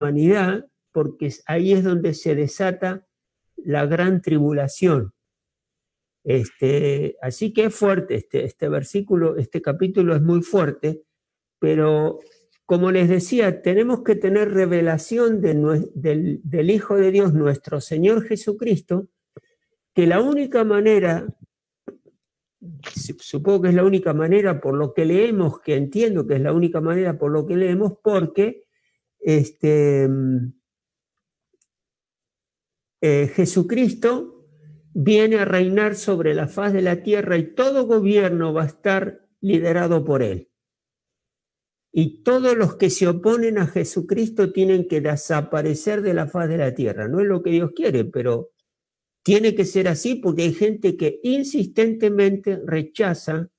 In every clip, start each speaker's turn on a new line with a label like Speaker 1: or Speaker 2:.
Speaker 1: humanidad, porque ahí es donde se desata la gran tribulación. Así que es fuerte este versículo, este capítulo es muy fuerte, pero como les decía, tenemos que tener revelación del Hijo de Dios, nuestro Señor Jesucristo, que la única manera, supongo que es la única manera por lo que leemos, que entiendo que es la única manera por lo que leemos, porque Jesucristo viene a reinar sobre la faz de la tierra y todo gobierno va a estar liderado por él. Y todos los que se oponen a Jesucristo tienen que desaparecer de la faz de la tierra. No es lo que Dios quiere, pero tiene que ser así porque hay gente que insistentemente rechaza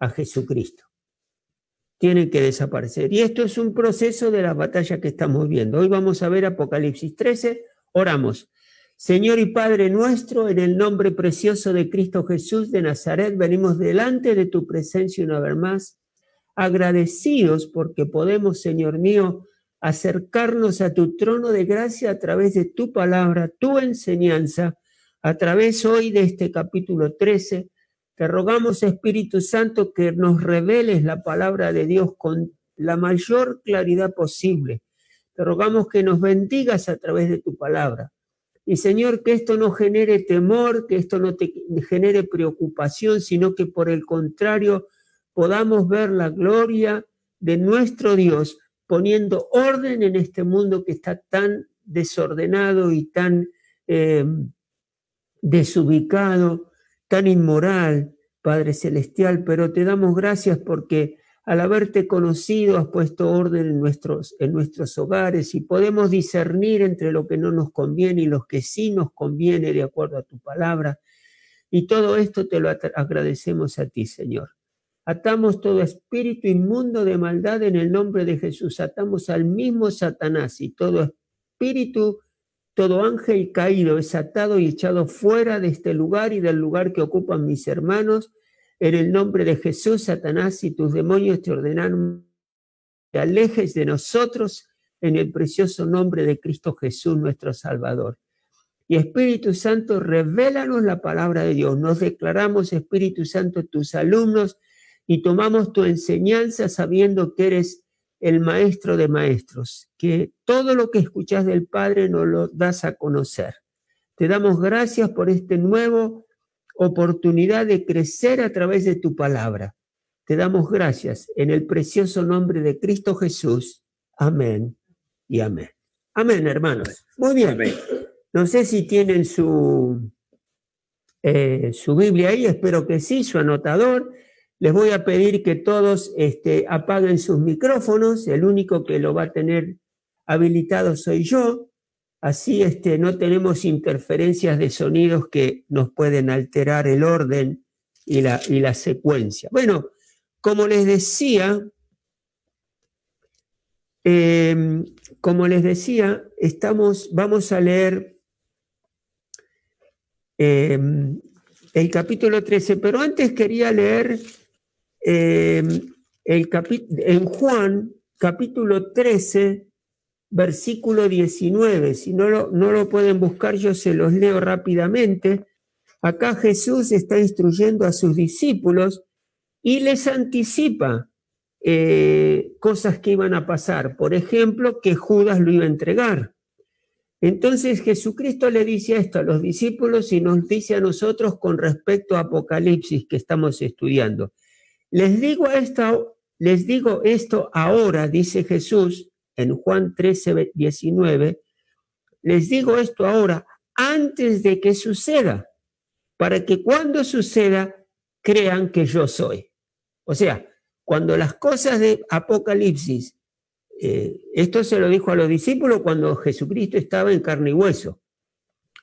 Speaker 1: a Jesucristo. Tienen que desaparecer. Y esto es un proceso de la batalla que estamos viendo. Hoy vamos a ver Apocalipsis 13. Oramos. Señor y Padre nuestro, en el nombre precioso de Cristo Jesús de Nazaret, venimos delante de tu presencia una vez más, agradecidos porque podemos, Señor mío, acercarnos a tu trono de gracia a través de tu palabra, tu enseñanza, a través hoy de este capítulo 13. Te rogamos, Espíritu Santo, que nos reveles la palabra de Dios con la mayor claridad posible. Te rogamos que nos bendigas a través de tu palabra. Y Señor, que esto no genere temor, que esto no te genere preocupación, sino que por el contrario podamos ver la gloria de nuestro Dios poniendo orden en este mundo que está tan desordenado y tan desubicado, tan inmoral, Padre Celestial, pero te damos gracias porque al haberte conocido has puesto orden en nuestros hogares y podemos discernir entre lo que no nos conviene y lo que sí nos conviene de acuerdo a tu palabra. Y todo esto te lo agradecemos a ti, Señor. Atamos todo espíritu inmundo de maldad en el nombre de Jesús. Atamos al mismo Satanás y todo espíritu, todo ángel caído es atado y echado fuera de este lugar y del lugar que ocupan mis hermanos. En el nombre de Jesús, Satanás y tus demonios te ordenaron que alejes de nosotros en el precioso nombre de Cristo Jesús, nuestro Salvador. Y Espíritu Santo, revélanos la palabra de Dios. Nos declaramos, Espíritu Santo, tus alumnos y tomamos tu enseñanza sabiendo que eres el maestro de maestros, que todo lo que escuchás del Padre nos lo das a conocer. Te damos gracias por esta nueva oportunidad de crecer a través de tu palabra. Te damos gracias en el precioso nombre de Cristo Jesús. Amén y amén. Amén, hermanos. Muy bien. Amén. No sé si tienen su Biblia ahí, espero que sí, su anotador. Les voy a pedir que todos apaguen sus micrófonos, el único que lo va a tener habilitado soy yo, así no tenemos interferencias de sonidos que nos pueden alterar el orden y la secuencia. Bueno, como les decía, vamos a leer el capítulo 13, pero antes quería leer en Juan, capítulo 13, versículo 19. Si no lo pueden buscar, yo se los leo rápidamente. Acá Jesús está instruyendo a sus discípulos y les anticipa cosas que iban a pasar. Por ejemplo, que Judas lo iba a entregar. Entonces Jesucristo le dice esto a los discípulos y nos dice a nosotros con respecto a Apocalipsis que estamos estudiando. Les digo esto ahora, dice Jesús en Juan 13, 19, les digo esto ahora antes de que suceda, para que cuando suceda crean que yo soy. O sea, cuando las cosas de Apocalipsis, esto se lo dijo a los discípulos cuando Jesucristo estaba en carne y hueso.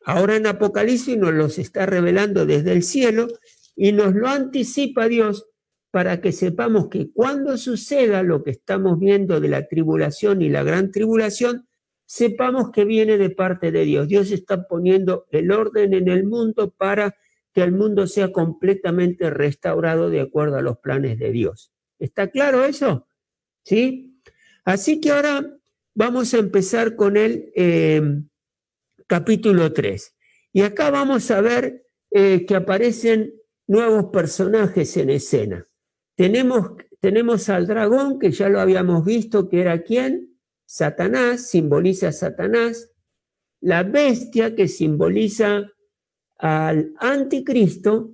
Speaker 1: Ahora en Apocalipsis nos los está revelando desde el cielo y nos lo anticipa Dios para que sepamos que cuando suceda lo que estamos viendo de la tribulación y la gran tribulación, sepamos que viene de parte de Dios. Dios está poniendo el orden en el mundo para que el mundo sea completamente restaurado de acuerdo a los planes de Dios. ¿Está claro eso? ¿Sí? Así que ahora vamos a empezar con el capítulo 3. Y acá vamos a ver que aparecen nuevos personajes en escena. Tenemos al dragón, que ya lo habíamos visto, que era ¿quién? Satanás, simboliza a Satanás. La bestia, que simboliza al anticristo,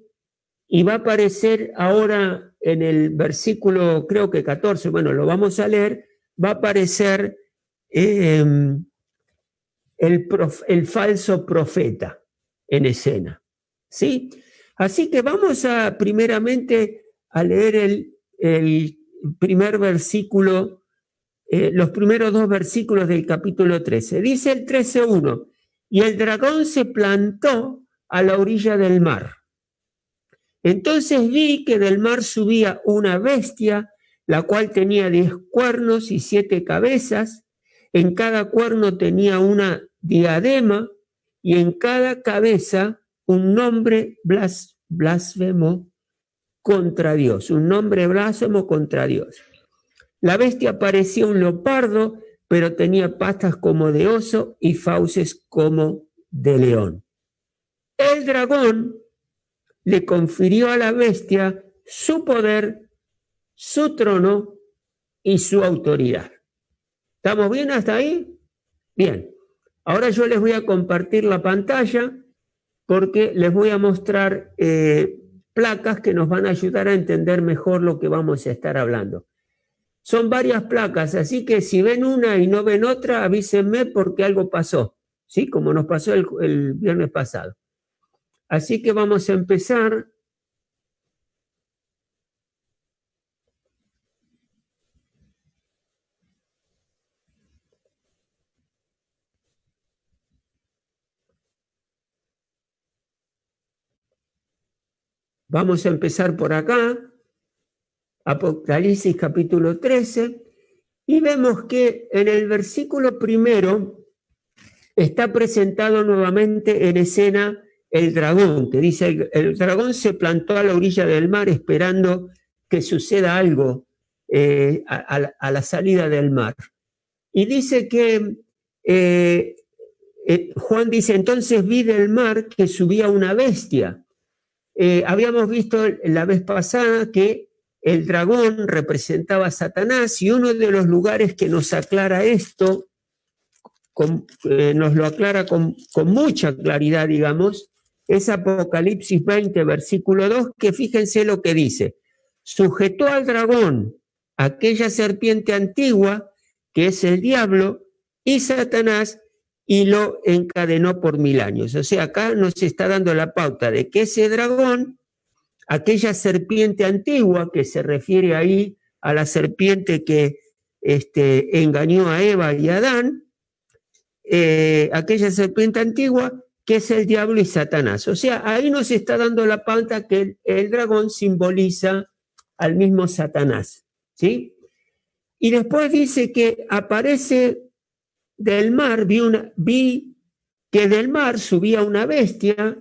Speaker 1: y va a aparecer ahora en el versículo, creo que 14, bueno, lo vamos a leer, va a aparecer el falso profeta en escena, ¿sí? Así que vamos a primeramente a leer el primer versículo, los primeros 2 versículos del capítulo 13. Dice el 13:1, y el dragón se plantó a la orilla del mar. Entonces vi que del mar subía una bestia, la cual tenía 10 cuernos y 7 cabezas. En cada cuerno tenía una diadema y en cada cabeza un nombre blasfemo contra Dios, un nombre blasfemo contra Dios. La bestia parecía un leopardo, pero tenía patas como de oso y fauces como de león. El dragón le confirió a la bestia su poder, su trono y su autoridad. ¿Estamos bien hasta ahí? Bien. Ahora yo les voy a compartir la pantalla porque les voy a mostrar placas que nos van a ayudar a entender mejor lo que vamos a estar hablando. Son varias placas, así que si ven una y no ven otra, avísenme porque algo pasó, ¿sí? Como nos pasó el viernes pasado. Así que vamos a empezar. Vamos a empezar por acá, Apocalipsis capítulo 13, y vemos que en el versículo primero está presentado nuevamente en escena el dragón, que dice, el dragón se plantó a la orilla del mar esperando que suceda algo a la salida del mar. Y dice que, Juan dice, entonces vi del mar que subía una bestia. Habíamos visto la vez pasada que el dragón representaba a Satanás, y uno de los lugares que nos aclara esto, nos lo aclara con mucha claridad, digamos, es Apocalipsis 20, versículo 2, que fíjense lo que dice: sujetó al dragón, aquella serpiente antigua, que es el diablo, y Satanás, y lo encadenó por 1000 años. O sea, acá nos está dando la pauta de que ese dragón, aquella serpiente antigua, que se refiere ahí a la serpiente que engañó a Eva y a Adán, aquella serpiente antigua, que es el diablo y Satanás. O sea, ahí nos está dando la pauta que el dragón simboliza al mismo Satanás, ¿sí? Y después dice que aparece del mar, vi que del mar subía una bestia,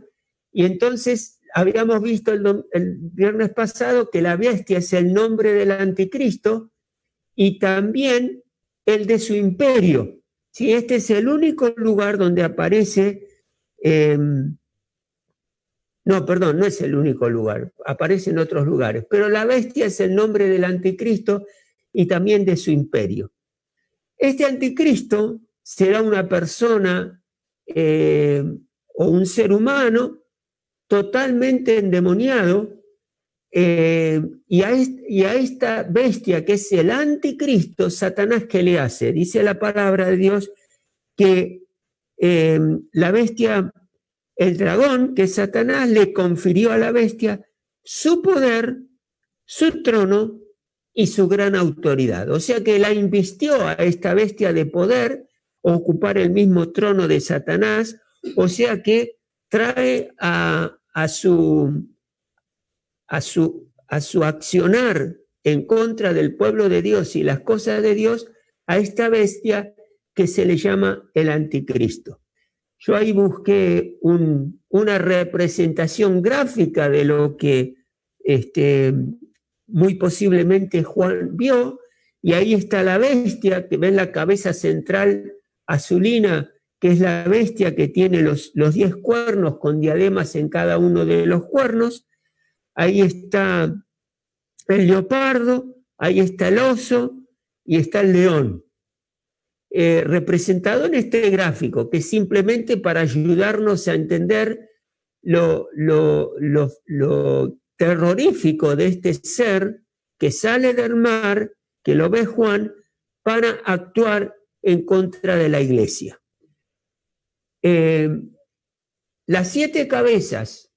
Speaker 1: y entonces habíamos visto el viernes pasado que la bestia es el nombre del anticristo y también el de su imperio. ¿Sí? Este es el único lugar donde aparece, no es el único lugar, aparece en otros lugares, pero la bestia es el nombre del anticristo y también de su imperio. Este anticristo será una persona o un ser humano totalmente endemoniado, y a esta bestia que es el anticristo, Satanás, ¿qué le hace? Dice la palabra de Dios que la bestia, el dragón, que es Satanás, le confirió a la bestia su poder, su trono y su gran autoridad. O sea que la invistió a esta bestia de poder, ocupar el mismo trono de Satanás, o sea que trae a su accionar en contra del pueblo de Dios y las cosas de Dios a esta bestia que se le llama el anticristo. Yo ahí busqué una representación gráfica de lo que muy posiblemente Juan vio, y ahí está la bestia, que ven la cabeza central azulina, que es la bestia que tiene los 10 cuernos con diademas en cada uno de los cuernos. Ahí está el leopardo, ahí está el oso y está el león. Representado en este gráfico, que es simplemente para ayudarnos a entender lo terrorífico de este ser que sale del mar, que lo ve Juan, para actuar en contra de la iglesia. Las 7 cabezas,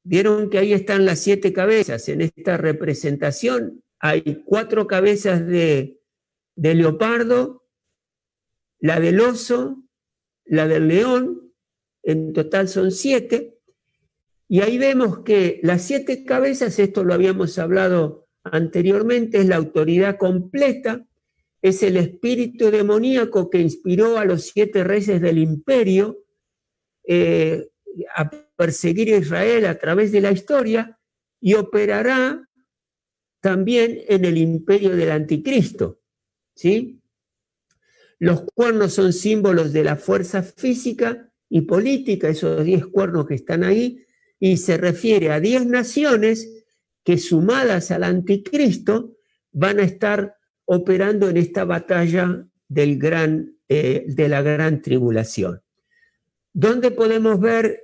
Speaker 1: vieron que ahí están las 7 cabezas. En esta representación hay 4 cabezas de leopardo, la del oso, la del león, en total son 7, y ahí vemos que las 7 cabezas, esto lo habíamos hablado anteriormente, es la autoridad completa, es el espíritu demoníaco que inspiró a los 7 reyes del imperio a perseguir a Israel a través de la historia, y operará también en el imperio del anticristo, ¿sí? Los cuernos son símbolos de la fuerza física y política, esos 10 cuernos que están ahí, y se refiere a 10 naciones que, sumadas al anticristo, van a estar operando en esta batalla de la gran tribulación. ¿Dónde podemos ver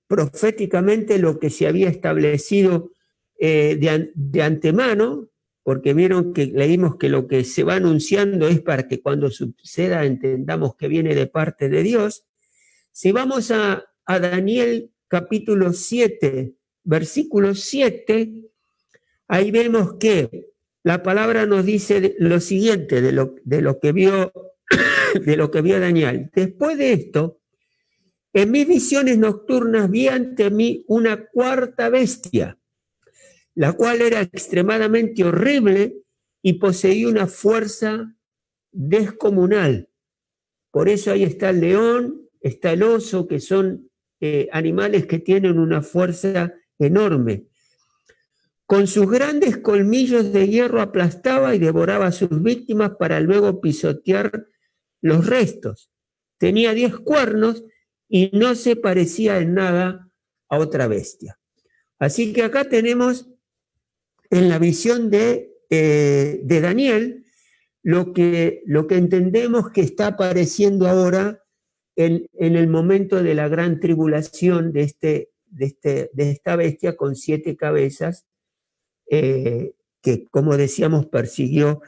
Speaker 1: proféticamente lo que se había establecido de antemano? Porque vieron que leímos que lo que se va anunciando es para que cuando suceda entendamos que viene de parte de Dios. Si vamos a Daniel capítulo 7, versículo 7, ahí vemos que la palabra nos dice lo siguiente de lo que vio Daniel. Después de esto, en mis visiones nocturnas vi ante mí una 4ª bestia, la cual era extremadamente horrible y poseía una fuerza descomunal. Por eso ahí está el león, está el oso, que son animales que tienen una fuerza enorme. Con sus grandes colmillos de hierro aplastaba y devoraba a sus víctimas para luego pisotear los restos. Tenía 10 cuernos y no se parecía en nada a otra bestia. Así que acá tenemos en la visión de Daniel lo que entendemos que está apareciendo ahora en el momento de la gran tribulación de esta bestia con 7 cabezas, que, como decíamos, persiguió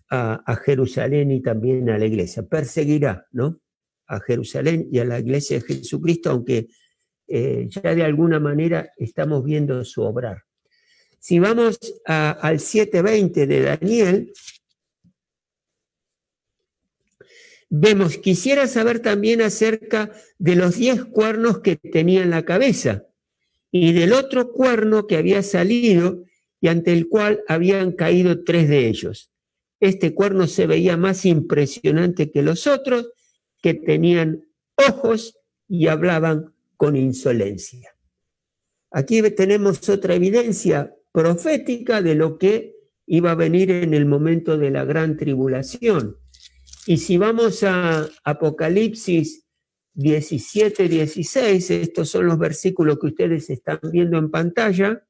Speaker 1: a Jerusalén y también a la iglesia. Perseguirá, ¿no?, a Jerusalén y a la iglesia de Jesucristo, aunque ya de alguna manera estamos viendo su obrar. Si vamos al 7:20 de Daniel, vemos, quisiera saber también acerca de los 10 cuernos que tenía en la cabeza y del otro cuerno que había salido y ante el cual habían caído 3 de ellos. Este cuerno se veía más impresionante que los otros, que tenían ojos y hablaban con insolencia. Aquí tenemos otra evidencia profética de lo que iba a venir en el momento de la gran tribulación. Y si vamos a Apocalipsis 17-16, estos son los versículos que ustedes están viendo en pantalla,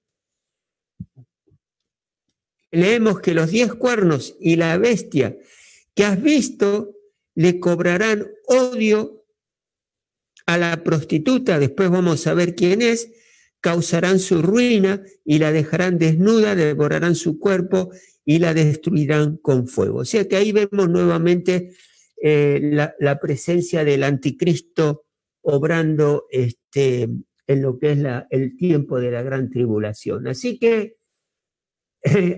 Speaker 1: leemos que los 10 cuernos y la bestia que has visto le cobrarán odio a la prostituta, después vamos a ver quién es, causarán su ruina y la dejarán desnuda, devorarán su cuerpo y la destruirán con fuego. O sea que ahí vemos nuevamente la presencia del anticristo obrando en lo que es el tiempo de la gran tribulación. Así que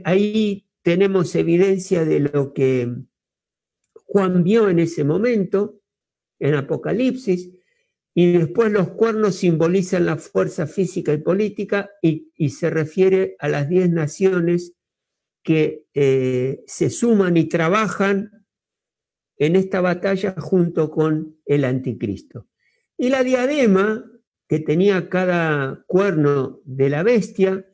Speaker 1: ahí tenemos evidencia de lo que Juan vio en ese momento, en Apocalipsis, y después los cuernos simbolizan la fuerza física y política y se refiere a las 10 naciones que se suman y trabajan en esta batalla junto con el anticristo. Y la diadema que tenía cada cuerno de la bestia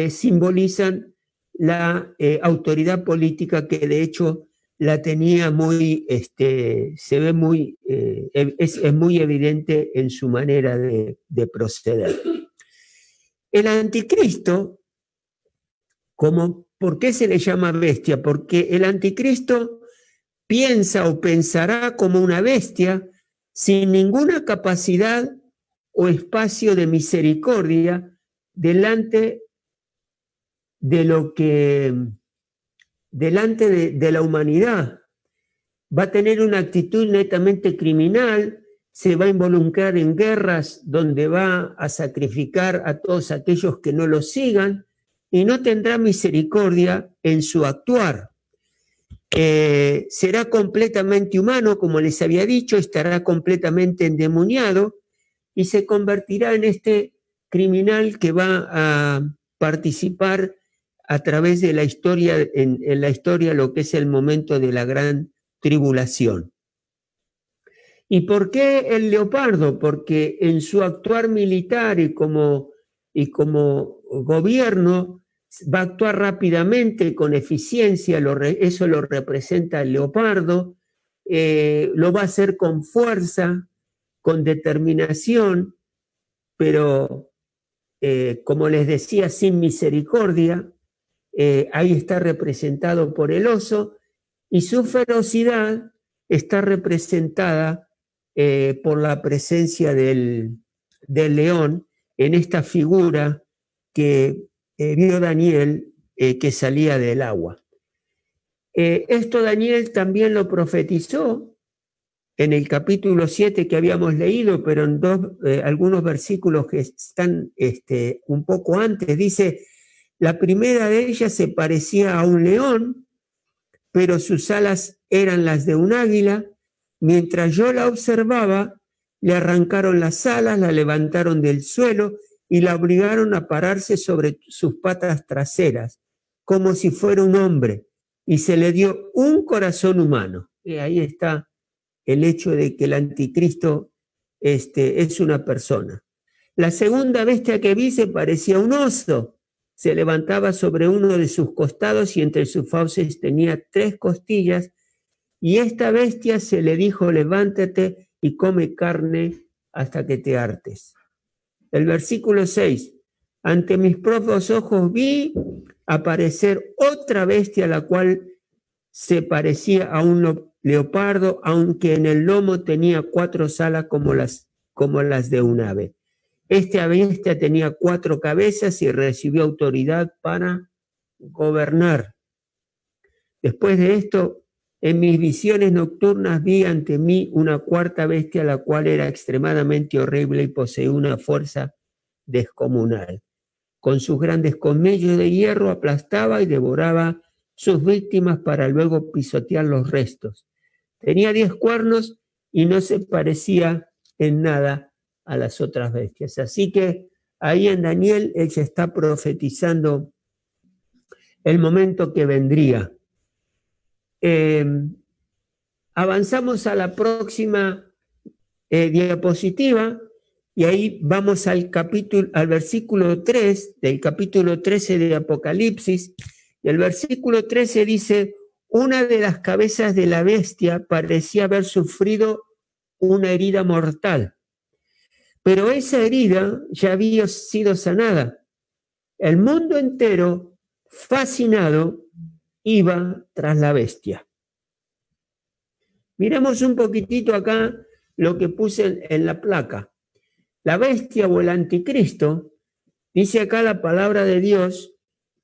Speaker 1: simbolizan la autoridad política, que de hecho la tenía muy, se ve muy, es muy evidente en su manera de proceder. El anticristo, ¿por qué se le llama bestia? Porque el anticristo piensa o pensará como una bestia, sin ninguna capacidad o espacio de misericordia delante de la humanidad. Va a tener una actitud netamente criminal, se va a involucrar en guerras donde va a sacrificar a todos aquellos que no lo sigan y no tendrá misericordia en su actuar. Será completamente humano, como les había dicho, estará completamente endemoniado y se convertirá en este criminal que va a participar a través de la historia, en la historia, lo que es el momento de la gran tribulación. ¿Y por qué el leopardo? Porque en su actuar militar y como gobierno va a actuar rápidamente, con eficiencia, eso lo representa el leopardo, lo va a hacer con fuerza, con determinación, pero como les decía, sin misericordia. Ahí está representado por el oso, y su ferocidad está representada por la presencia del león en esta figura que vio Daniel, que salía del agua. Esto Daniel también lo profetizó en el capítulo 7 que habíamos leído, pero en algunos versículos que están un poco antes. Dice: la primera de ellas se parecía a un león, pero sus alas eran las de un águila. Mientras yo la observaba, le arrancaron las alas, la levantaron del suelo y la obligaron a pararse sobre sus patas traseras, como si fuera un hombre, y se le dio un corazón humano. Y ahí está el hecho de que el anticristo es una persona. La segunda bestia que vi se parecía a un oso. Se levantaba sobre uno de sus costados y entre sus fauces tenía 3 costillas. Y esta bestia se le dijo: levántate y come carne hasta que te hartes. El versículo 6. Ante mis propios ojos vi aparecer otra bestia, la cual se parecía a un leopardo, aunque en el lomo tenía 4 alas como las de un ave. Esta bestia tenía 4 cabezas y recibió autoridad para gobernar. Después de esto, en mis visiones nocturnas vi ante mí una cuarta bestia, la cual era extremadamente horrible y poseía una fuerza descomunal. Con sus grandes colmillos de hierro aplastaba y devoraba sus víctimas para luego pisotear los restos. Tenía 10 cuernos y no se parecía en nada a las otras bestias. Así que ahí en Daniel él ya está profetizando el momento que vendría. Avanzamos a la próxima diapositiva y ahí vamos al versículo 3 del capítulo 13 de Apocalipsis. Y el versículo 13 dice: una de las cabezas de la bestia parecía haber sufrido una herida mortal, pero esa herida ya había sido sanada. El mundo entero, fascinado, iba tras la bestia. Miremos un poquitito acá lo que puse en la placa. La bestia o el anticristo, dice acá la palabra de Dios,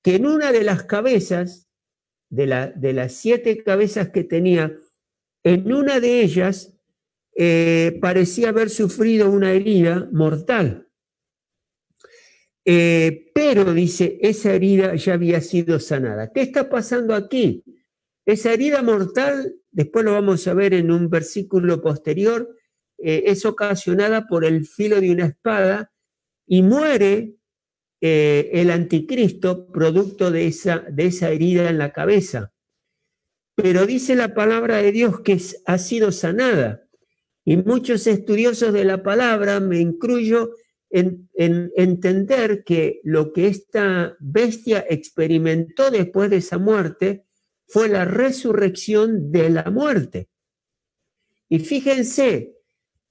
Speaker 1: que en una de las cabezas, de las 7 cabezas que tenía, en una de ellas parecía haber sufrido una herida mortal. Pero dice, esa herida ya había sido sanada. ¿Qué está pasando aquí? Esa herida mortal, después lo vamos a ver en un versículo posterior, es ocasionada por el filo de una espada y muere el anticristo producto de esa herida en la cabeza. Pero dice la palabra de Dios que ha sido sanada. Y muchos estudiosos de la palabra, me incluyo, en entender que lo que esta bestia experimentó después de esa muerte fue la resurrección de la muerte. Y fíjense,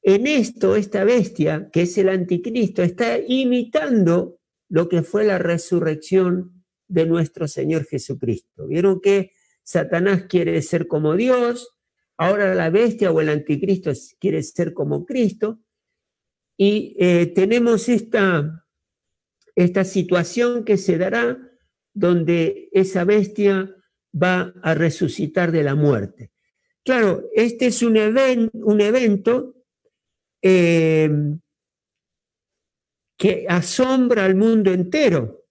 Speaker 1: en esto, esta bestia, que es el anticristo, está imitando lo que fue la resurrección de nuestro Señor Jesucristo. Vieron que Satanás quiere ser como Dios, ahora la bestia o el anticristo quiere ser como Cristo, y tenemos esta situación que se dará donde esa bestia va a resucitar de la muerte. Claro, este es un evento que asombra al mundo entero.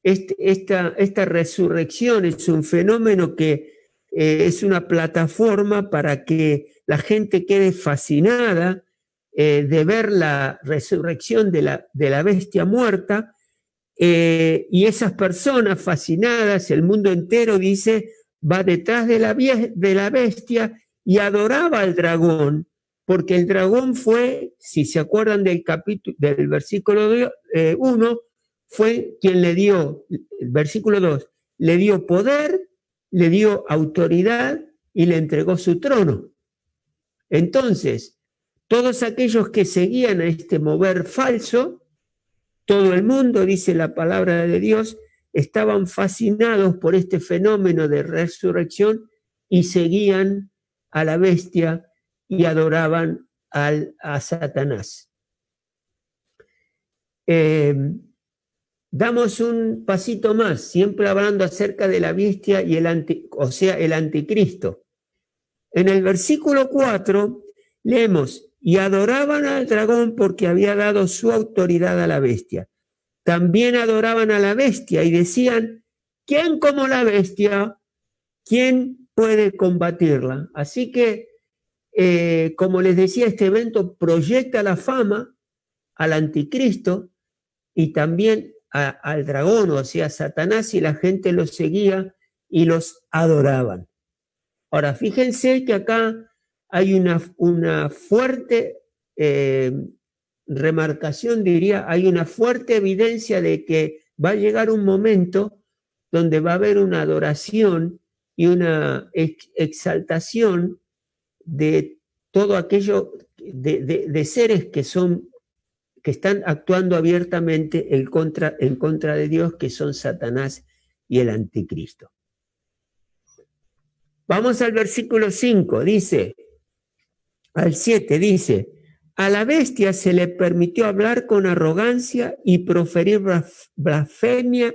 Speaker 1: Esta resurrección es un fenómeno que es una plataforma para que la gente quede fascinada de ver la resurrección de la bestia muerta, y esas personas fascinadas, el mundo entero dice, va detrás de la bestia y adoraba al dragón, porque el dragón fue, si se acuerdan del versículo 1, fue quien le dio, el versículo 2, le dio poder, le dio autoridad y le entregó su trono. Entonces, todos aquellos que seguían a este mover falso, todo el mundo, dice la palabra de Dios, estaban fascinados por este fenómeno de resurrección y seguían a la bestia y adoraban a Satanás. Damos un pasito más, siempre hablando acerca de la bestia y el anticristo. En el versículo 4 leemos, y adoraban al dragón porque había dado su autoridad a la bestia. También adoraban a la bestia y decían, ¿quién como la bestia? ¿Quién puede combatirla? Así que, como les decía, este evento proyecta la fama al anticristo y también al dragón, o sea, a Satanás, y la gente los seguía y los adoraban. Ahora, fíjense que acá hay una fuerte remarcación, diría, hay una fuerte evidencia de que va a llegar un momento donde va a haber una adoración y una exaltación de todo aquello, de seres que están actuando abiertamente en contra de Dios, que son Satanás y el anticristo. Vamos al versículo 5, dice, al 7, dice, a la bestia se le permitió hablar con arrogancia y proferir blasfemias,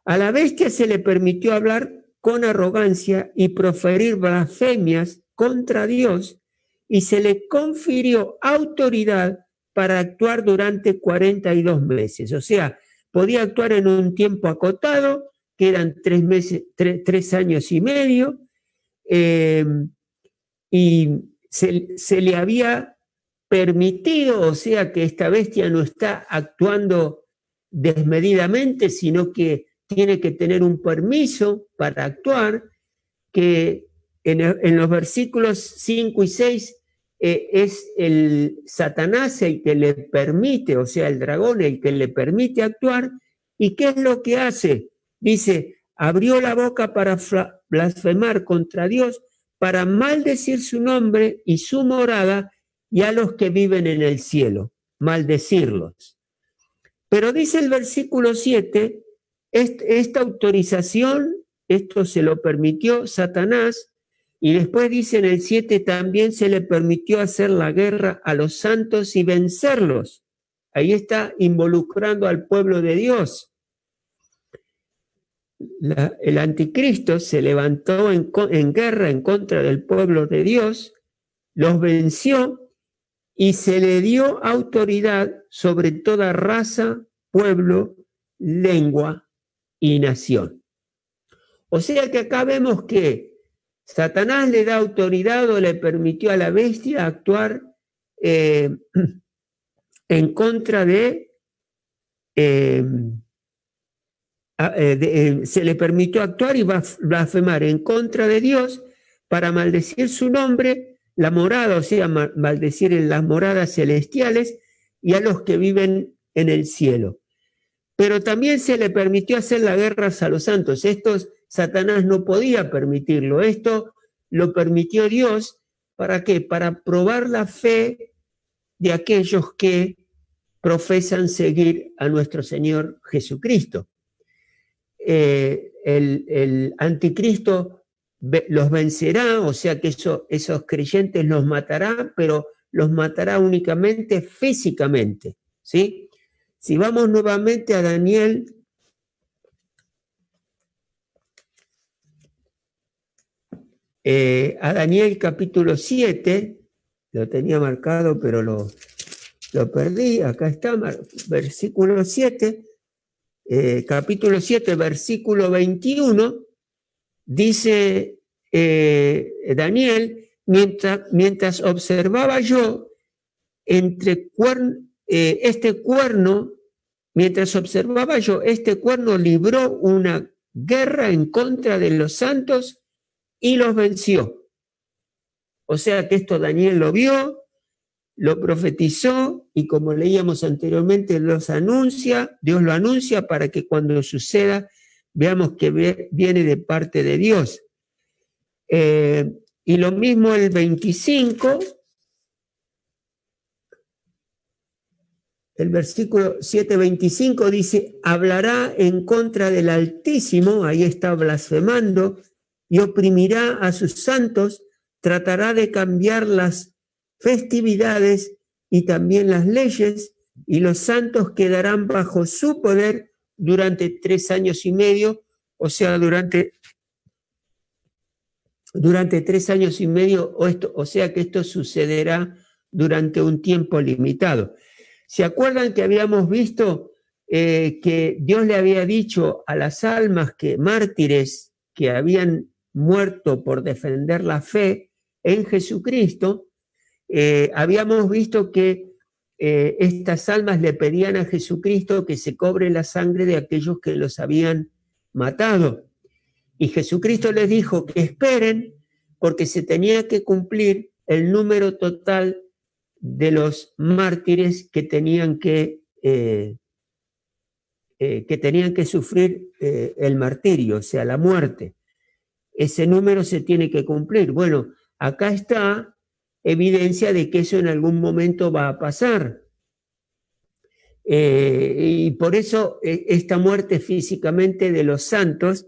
Speaker 1: A la bestia se le permitió hablar con arrogancia y proferir blasfemias contra Dios, y se le confirió autoridad para actuar durante 42 meses. O sea, podía actuar en un tiempo acotado, que eran 3 años y medio, y se le había permitido, o sea que esta bestia no está actuando desmedidamente, sino que tiene que tener un permiso para actuar, que en los versículos 5 y 6 es el Satanás el que le permite, o sea, el dragón el que le permite actuar. ¿Y qué es lo que hace? Dice, abrió la boca para blasfemar contra Dios, para maldecir su nombre y su morada y a los que viven en el cielo, maldecirlos. Pero dice el versículo 7, esta autorización, esto se lo permitió Satanás, y después dice en el 7, también se le permitió hacer la guerra a los santos y vencerlos. Ahí está involucrando al pueblo de Dios. El anticristo se levantó en guerra en contra del pueblo de Dios, los venció y se le dio autoridad sobre toda raza, pueblo, lengua y nación. O sea que acá vemos que Satanás le da autoridad o le permitió a la bestia actuar en contra se le permitió actuar y blasfemar en contra de Dios para maldecir su nombre la morada, o sea, maldecir en las moradas celestiales, y a los que viven en el cielo. Pero también se le permitió hacer las guerras a los santos. Satanás no podía permitirlo. Esto lo permitió Dios. ¿Para qué? Para probar la fe de aquellos que profesan seguir a nuestro Señor Jesucristo. El anticristo los vencerá, o sea que esos creyentes los matará, pero los matará únicamente físicamente, ¿sí? Si vamos nuevamente a Daniel, capítulo 7, lo tenía marcado pero lo perdí, acá está, versículo 7, capítulo 7, versículo 21, dice Daniel, mientras observaba yo mientras observaba yo, este cuerno libró una guerra en contra de los santos y los venció. O sea que esto Daniel lo vio, lo profetizó, y como leíamos anteriormente, Dios lo anuncia para que cuando suceda veamos que viene de parte de Dios. Y lo mismo el 25, el versículo 7:25 dice, hablará en contra del Altísimo, ahí está blasfemando, y oprimirá a sus santos, tratará de cambiar las festividades y también las leyes, y los santos quedarán bajo su poder durante 3 años y medio, o sea, durante 3 años y medio, o sea que esto sucederá durante un tiempo limitado. ¿Se acuerdan que habíamos visto que Dios le había dicho a las almas mártires que habían muerto por defender la fe en Jesucristo? Habíamos visto que estas almas le pedían a Jesucristo que se cobre la sangre de aquellos que los habían matado. Y Jesucristo les dijo que esperen, porque se tenía que cumplir el número total de los mártires que tenían que sufrir el martirio, o sea, la muerte. Ese número se tiene que cumplir. Bueno, acá está evidencia de que eso en algún momento va a pasar. Y por eso esta muerte físicamente de los santos,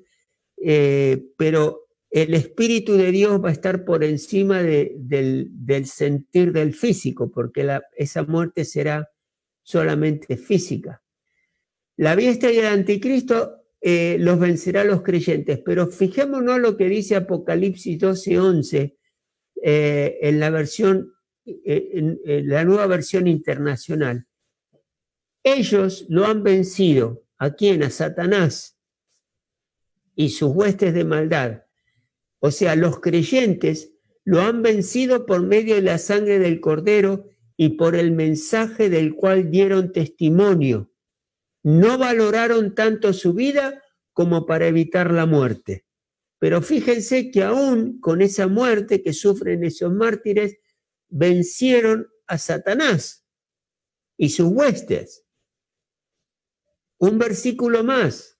Speaker 1: pero el Espíritu de Dios va a estar por encima del sentir del físico, porque esa muerte será solamente física. La bestia y el anticristo los vencerá a los creyentes, pero fijémonos lo que dice Apocalipsis 12:11 en la nueva versión internacional. Ellos lo han vencido. ¿A quién? A Satanás y sus huestes de maldad. O sea, los creyentes lo han vencido por medio de la sangre del Cordero y por el mensaje del cual dieron testimonio. No valoraron tanto su vida como para evitar la muerte. Pero fíjense que aún con esa muerte que sufren esos mártires, vencieron a Satanás y sus huestes. Un versículo más.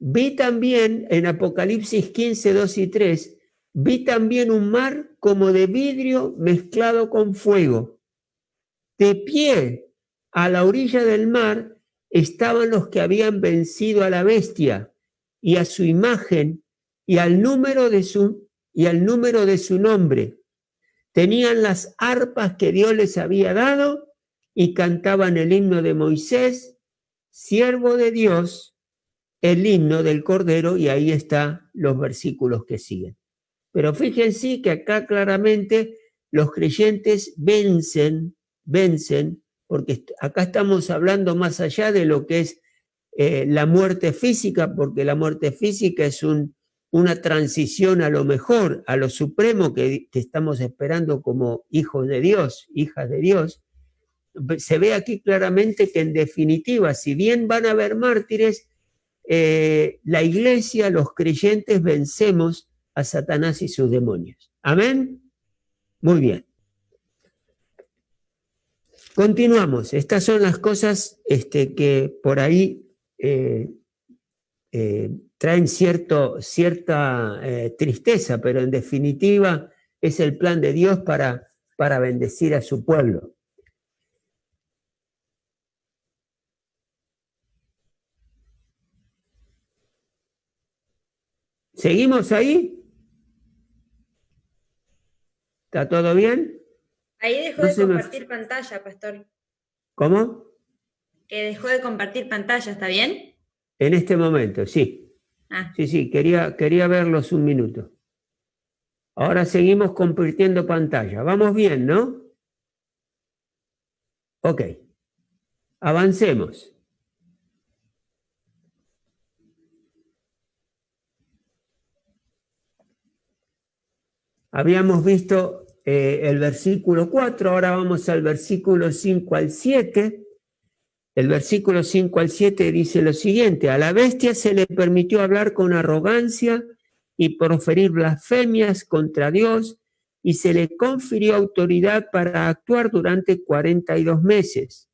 Speaker 1: Vi también en Apocalipsis 15, 2 y 3, vi también un mar como de vidrio mezclado con fuego. De pie a la orilla del mar estaban los que habían vencido a la bestia y a su imagen y al número de su nombre. Tenían las arpas que Dios les había dado y cantaban el himno de Moisés, siervo de Dios, el himno del Cordero, y ahí están los versículos que siguen. Pero fíjense que acá claramente los creyentes vencen, porque acá estamos hablando más allá de lo que es la muerte física, porque la muerte física es una transición a lo mejor, a lo supremo que estamos esperando como hijos de Dios, hijas de Dios. Se ve aquí claramente que en definitiva, si bien van a haber mártires, la iglesia, los creyentes, vencemos a Satanás y sus demonios. Amén. Muy bien. Continuamos. Estas son las cosas que por ahí traen cierta tristeza, pero en definitiva es el plan de Dios para bendecir a su pueblo. ¿Seguimos ahí? ¿Está todo bien?
Speaker 2: Ahí dejó
Speaker 1: No
Speaker 2: de
Speaker 1: se me...
Speaker 2: compartir pantalla, pastor.
Speaker 1: ¿Cómo?
Speaker 2: Que dejó de compartir pantalla, ¿está bien?
Speaker 1: En este momento, sí.
Speaker 2: Ah,
Speaker 1: Sí, quería verlos un minuto. Ahora seguimos compartiendo pantalla. Vamos bien, ¿no? Ok. Avancemos. Habíamos visto el versículo 4, ahora vamos al versículo 5 al 7. El versículo 5 al 7 dice lo siguiente: a la bestia se le permitió hablar con arrogancia y proferir blasfemias contra Dios, y se le confirió autoridad para actuar durante 42 meses.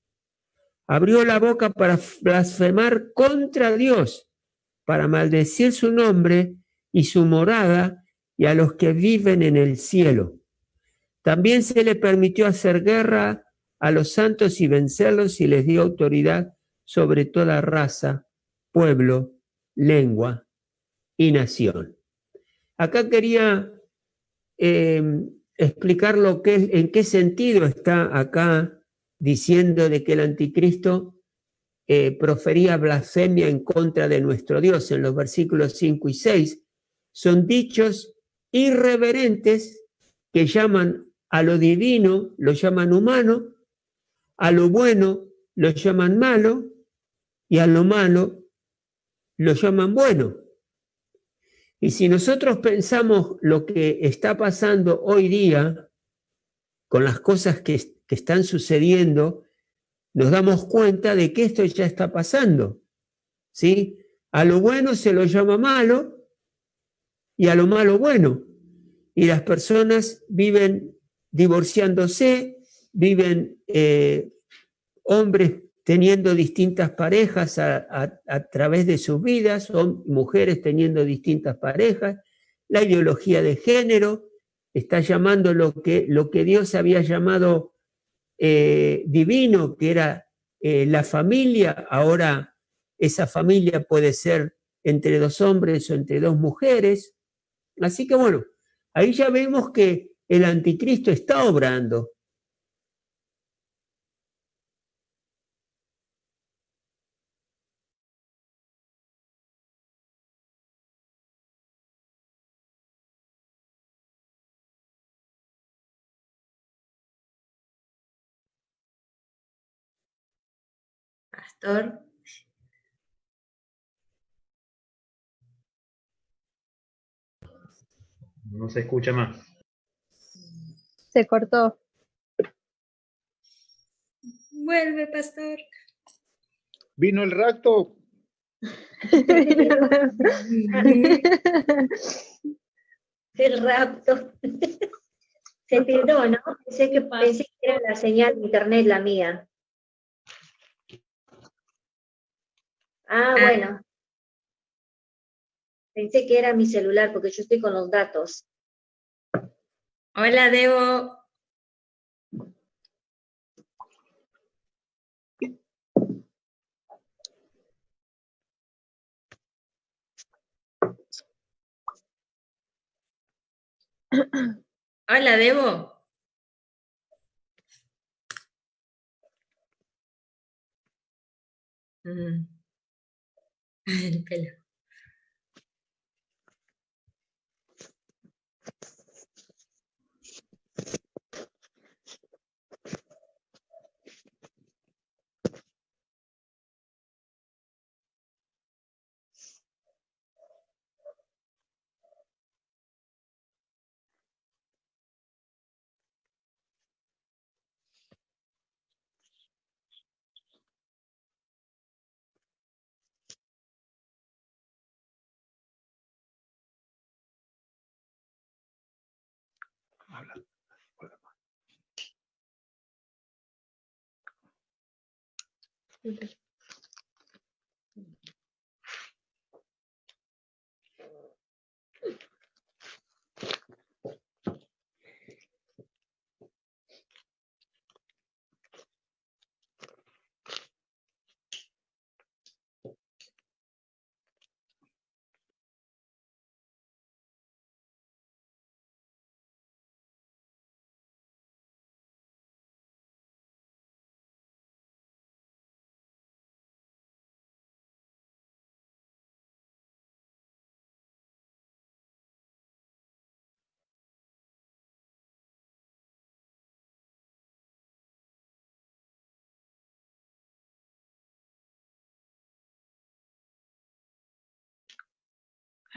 Speaker 1: Abrió la boca para blasfemar contra Dios, para maldecir su nombre y su morada y a los que viven en el cielo. También se le permitió hacer guerra a los santos y vencerlos, y les dio autoridad sobre toda raza, pueblo, lengua y nación. Acá quería explicar en qué sentido está acá diciendo de que el anticristo profería blasfemia en contra de nuestro Dios. En los versículos 5 y 6 son dichos irreverentes que llaman a lo divino, lo llaman humano, a lo bueno lo llaman malo, y a lo malo lo llaman bueno. Y si nosotros pensamos lo que está pasando hoy día con las cosas que están sucediendo, nos damos cuenta de que esto ya está pasando, ¿sí? A lo bueno se lo llama malo y a lo malo bueno. Y las personas viven divorciándose, viven hombres teniendo distintas parejas a través de sus vidas, son mujeres teniendo distintas parejas. La ideología de género está llamando lo que Dios había llamado divino, que era la familia. Ahora esa familia puede ser entre dos hombres o entre dos mujeres. Así que bueno, ahí ya vemos que el anticristo está obrando.
Speaker 2: pastor.
Speaker 3: No se escucha más.
Speaker 4: Se cortó.
Speaker 2: Vuelve, pastor.
Speaker 5: Vino el rapto.
Speaker 6: El rapto. Se tiró, ¿no? Pensé que era la señal de internet la mía. Bueno. Pensé que era mi celular porque yo estoy con los datos.
Speaker 2: Hola, Debo. Hola, Debo. El pelo.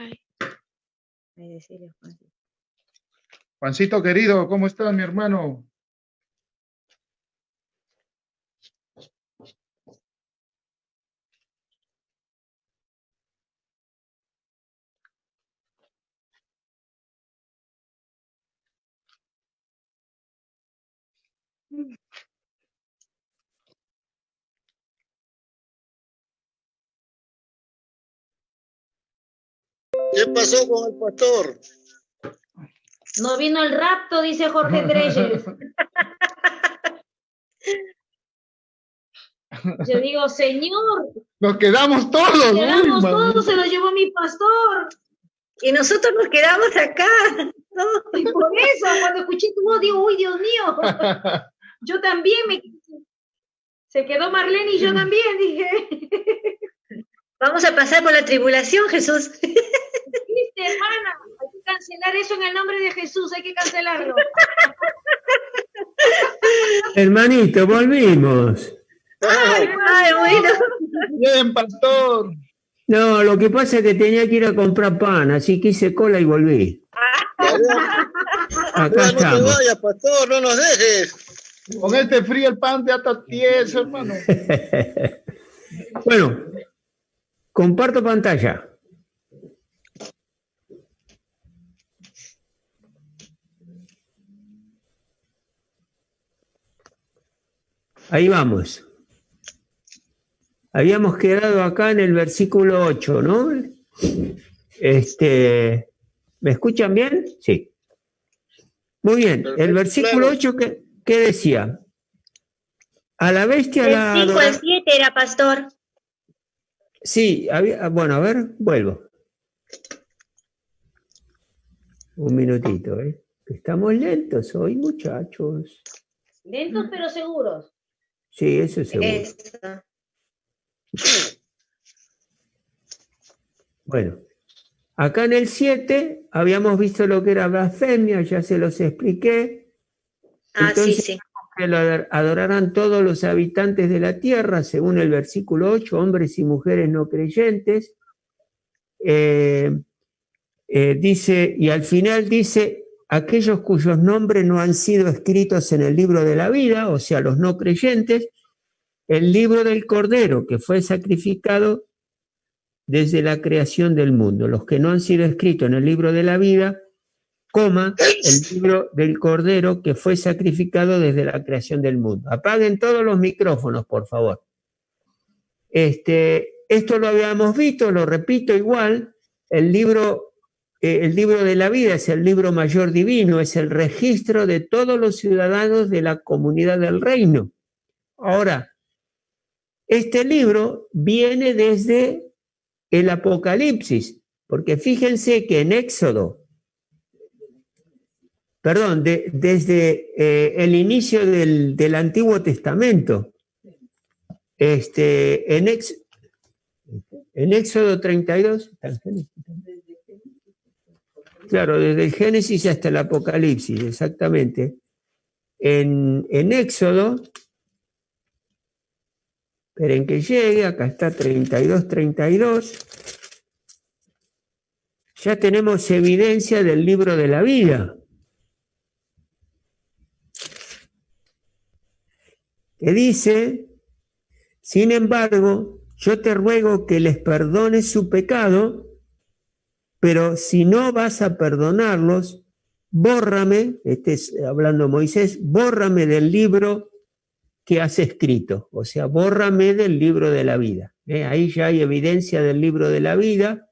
Speaker 2: Ay, decirle, Juancito.
Speaker 5: Juancito querido, ¿cómo estás, mi hermano?
Speaker 3: ¿Qué pasó con el pastor?
Speaker 6: No vino el rapto, dice Jorge Treyes. Yo digo, Señor,
Speaker 5: Nos quedamos todos.
Speaker 6: nos quedamos
Speaker 5: uy,
Speaker 6: todos, se lo llevó mi pastor. Y nosotros nos quedamos acá. ¿No? Y por eso, cuando escuché tu voz, digo, uy, Dios mío. Yo también se quedó Marlene y yo también, dije. Vamos a pasar por la tribulación, Jesús. Viste, hermana, hay que cancelar eso en el nombre de Jesús, hay que cancelarlo.
Speaker 1: Hermanito, volvimos.
Speaker 6: Ay, bueno.
Speaker 5: Bien, pastor.
Speaker 1: No, lo que pasa es que tenía que ir a comprar pan, así que hice cola y volví. Acá
Speaker 3: No te
Speaker 1: estamos.
Speaker 3: vayas, pastor, no nos dejes.
Speaker 5: Con este frío el pan ya está tieso, hermano.
Speaker 1: Bueno, comparto pantalla. Ahí vamos. Habíamos quedado acá en el versículo 8, ¿no? ¿Me escuchan bien? Sí. Muy bien.
Speaker 3: Perfecto,
Speaker 1: El versículo
Speaker 3: claro.
Speaker 1: 8, ¿qué decía? A la bestia la...
Speaker 6: El 5 al 7 era pastor.
Speaker 1: Sí, bueno, a ver, vuelvo. Un minutito, ¿eh? Estamos lentos hoy, muchachos.
Speaker 6: Lentos pero seguros.
Speaker 1: Sí, eso es seguro.
Speaker 6: Eso.
Speaker 1: Bueno, acá en el 7 habíamos visto lo que era blasfemia, ya se los expliqué.
Speaker 6: Ah,
Speaker 1: Entonces,
Speaker 6: sí, sí.
Speaker 1: que lo adorarán todos los habitantes de la tierra, según el versículo 8, hombres y mujeres no creyentes. Dice, y al final dice, aquellos cuyos nombres no han sido escritos en el libro de la vida, o sea, los no creyentes, el libro del Cordero, que fue sacrificado desde la creación del mundo. Los que no han sido escritos en el libro de la vida, coma, el libro del Cordero, que fue sacrificado desde la creación del mundo. Apaguen todos los micrófonos, por favor. Esto lo habíamos visto, lo repito igual, el libro de la vida es el libro mayor divino, es el registro de todos los ciudadanos de la comunidad del reino. Ahora, este libro viene desde el Apocalipsis, porque fíjense que en Éxodo, desde el inicio del Antiguo Testamento, en Éxodo 32, claro, desde el Génesis hasta el Apocalipsis, exactamente. En Éxodo, esperen que llegue, acá está 32, ya tenemos evidencia del libro de la vida. Que dice, sin embargo, yo te ruego que les perdones su pecado, pero si no vas a perdonarlos, bórrame, hablando Moisés, bórrame del libro que has escrito. O sea, bórrame del libro de la vida. Ahí ya hay evidencia del libro de la vida.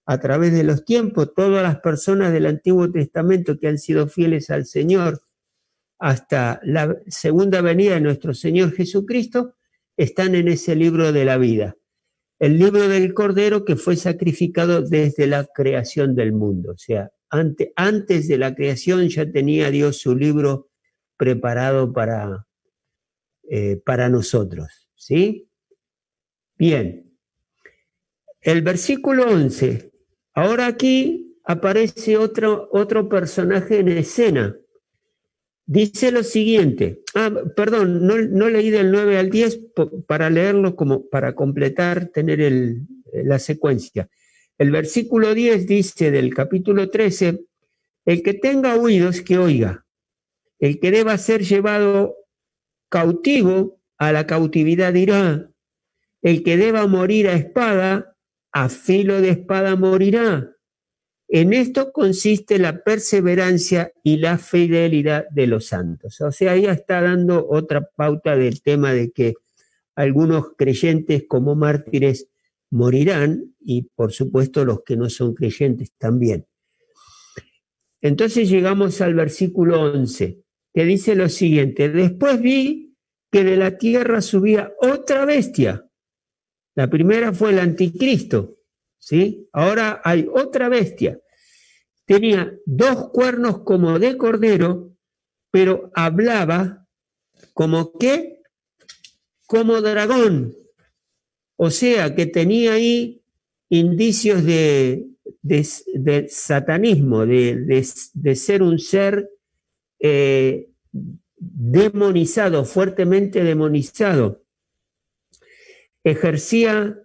Speaker 1: A través de los tiempos, todas las personas del Antiguo Testamento que han sido fieles al Señor hasta la segunda venida de nuestro Señor Jesucristo, están en ese libro de la vida. El libro del Cordero que fue sacrificado desde la creación del mundo. O sea, antes de la creación ya tenía Dios su libro preparado para nosotros. ¿Sí? Bien. El versículo 11. Ahora aquí aparece otro personaje en escena. Dice lo siguiente. Perdón, no leí del 9 al 10 para leerlo como para completar, tener la secuencia. El versículo 10 dice del capítulo 13, el que tenga oídos que oiga, el que deba ser llevado cautivo a la cautividad irá, el que deba morir a espada, a filo de espada morirá. En esto consiste la perseverancia y la fidelidad de los santos. O sea, ahí está dando otra pauta del tema de que algunos creyentes como mártires morirán y por supuesto los que no son creyentes también. Entonces llegamos al versículo 11, que dice lo siguiente: después vi que de la tierra subía otra bestia. La primera fue el anticristo, ¿sí? Ahora hay otra bestia. Tenía 2 cuernos como de cordero, pero hablaba como ¿qué? Como dragón. O sea, que tenía ahí indicios de satanismo, de ser un ser demonizado, fuertemente demonizado. Ejercía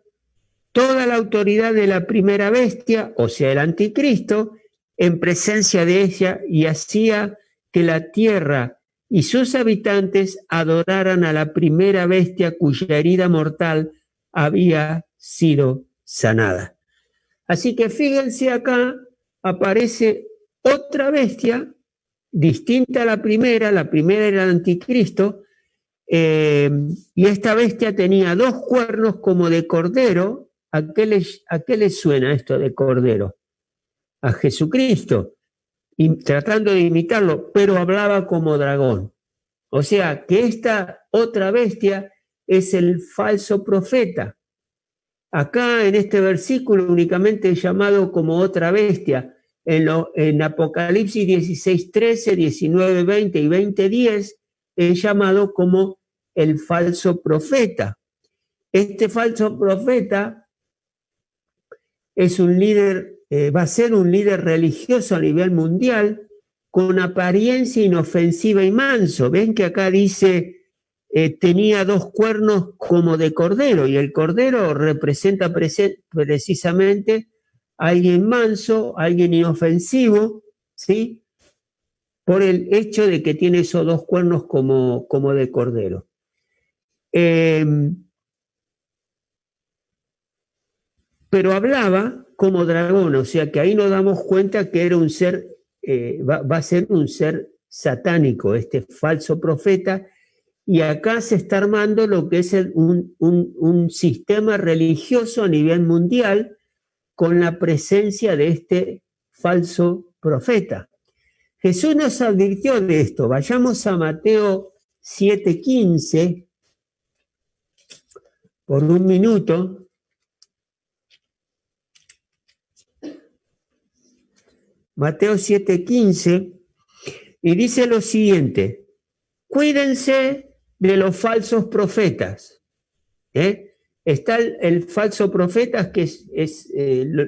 Speaker 1: toda la autoridad de la primera bestia, o sea, el anticristo, en presencia de ella, y hacía que la tierra y sus habitantes adoraran a la primera bestia cuya herida mortal había sido sanada. Así que fíjense, acá aparece otra bestia distinta a la primera era el anticristo, y esta bestia tenía 2 cuernos como de cordero. ¿A qué le suena esto de cordero? A Jesucristo, y tratando de imitarlo, pero hablaba como dragón. O sea que esta otra bestia es el falso profeta. Acá en este versículo únicamente es llamado como otra bestia. En Apocalipsis 16:13, 19:20 y 20:10 es llamado como el falso profeta. Este falso profeta es un líder, va a ser un líder religioso a nivel mundial con apariencia inofensiva y manso. Ven que acá dice tenía 2 cuernos como de cordero, y el cordero representa precisamente a alguien manso, a alguien inofensivo, ¿sí? Por el hecho de que tiene esos 2 cuernos como de cordero. Pero hablaba como dragón, o sea que ahí nos damos cuenta que era un ser, va a ser un ser satánico, este falso profeta, y acá se está armando lo que es un sistema religioso a nivel mundial con la presencia de este falso profeta. Jesús nos advirtió de esto. Vayamos a Mateo 7:15 por un minuto. Mateo 7:15, y dice lo siguiente: cuídense de los falsos profetas. Está el falso profeta, que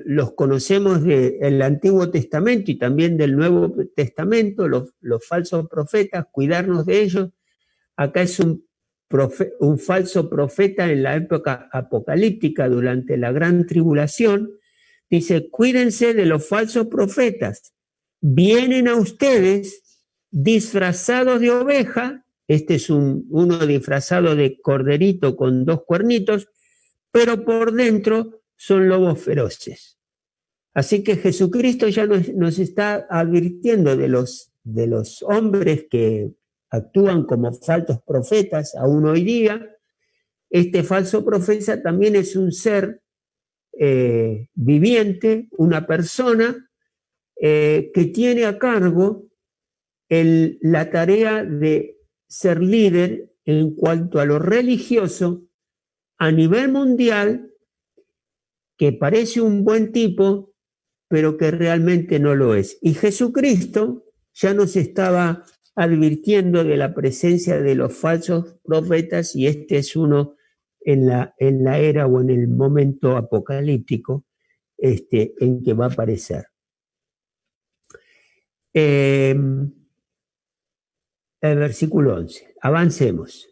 Speaker 1: los conocemos del Antiguo Testamento y también del Nuevo Testamento, los falsos profetas, cuidarnos de ellos. Acá es un falso profeta en la época apocalíptica, durante la gran tribulación. Dice: cuídense de los falsos profetas. Vienen a ustedes disfrazados de oveja. Este es uno disfrazado de corderito con 2 cuernitos, pero por dentro son lobos feroces. Así que Jesucristo ya nos está advirtiendo de los hombres que actúan como falsos profetas aún hoy día. Este falso profeta también es un ser viviente, una persona que tiene a cargo la tarea de ser líder en cuanto a lo religioso a nivel mundial, que parece un buen tipo, pero que realmente no lo es. Y Jesucristo ya nos estaba advirtiendo de la presencia de los falsos profetas, y este es uno en la era o en el momento apocalíptico en que va a aparecer. El versículo 11. Avancemos.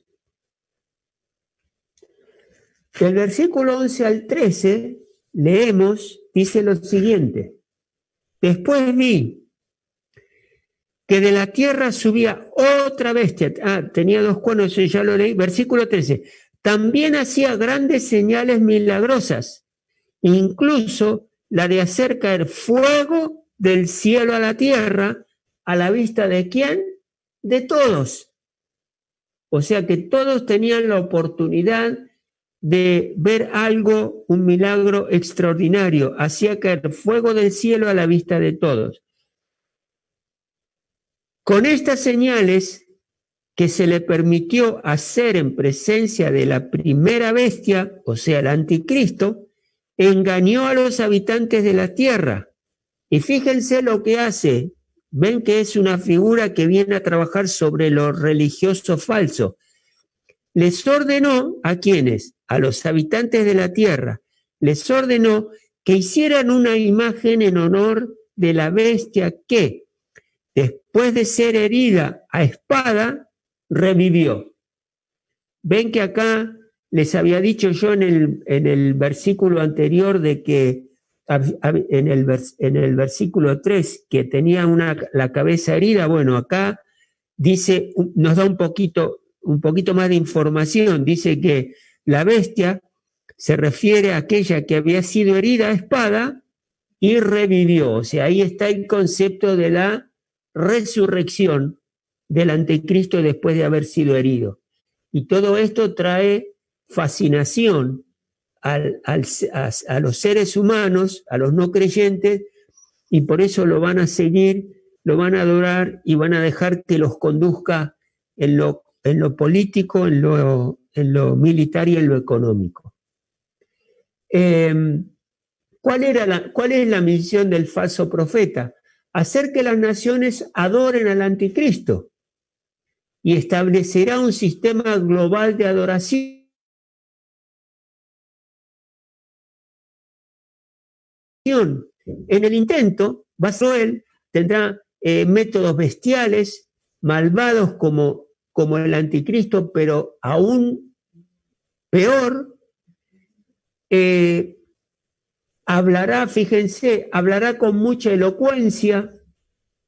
Speaker 1: Del versículo 11 al 13 leemos, dice lo siguiente: después vi que de la tierra subía otra bestia. Tenía 2 cuernos, ya lo leí. Versículo 13. También hacía grandes señales milagrosas, incluso la de hacer caer fuego del cielo a la tierra, a la vista ¿de quién? De todos. O sea que todos tenían la oportunidad de ver algo, un milagro extraordinario. Hacía caer fuego del cielo a la vista de todos. Con estas señales que se le permitió hacer en presencia de la primera bestia, o sea, el anticristo, engañó a los habitantes de la tierra. Y fíjense lo que hace. Ven que es una figura que viene a trabajar sobre lo religioso falso. Les ordenó, ¿a quiénes? A los habitantes de la tierra. Les ordenó que hicieran una imagen en honor de la bestia que, después de ser herida a espada, revivió. Ven que acá les había dicho yo en el versículo anterior de que en el versículo 3 que tenía la cabeza herida. Bueno, acá dice, nos da un poquito más de información. Dice que la bestia se refiere a aquella que había sido herida a espada y revivió. O sea, ahí está el concepto de la resurrección del anticristo después de haber sido herido. Y todo esto trae fascinación a los seres humanos, a los no creyentes, y por eso lo van a seguir, lo van a adorar y van a dejar que los conduzca en lo político, en lo militar y en lo económico. ¿Cuál es la misión del falso profeta? Hacer que las naciones adoren al anticristo y establecerá un sistema global de adoración. En el intento, Basroel tendrá métodos bestiales, malvados como el anticristo, pero aún peor. Hablará, fíjense, hablará con mucha elocuencia,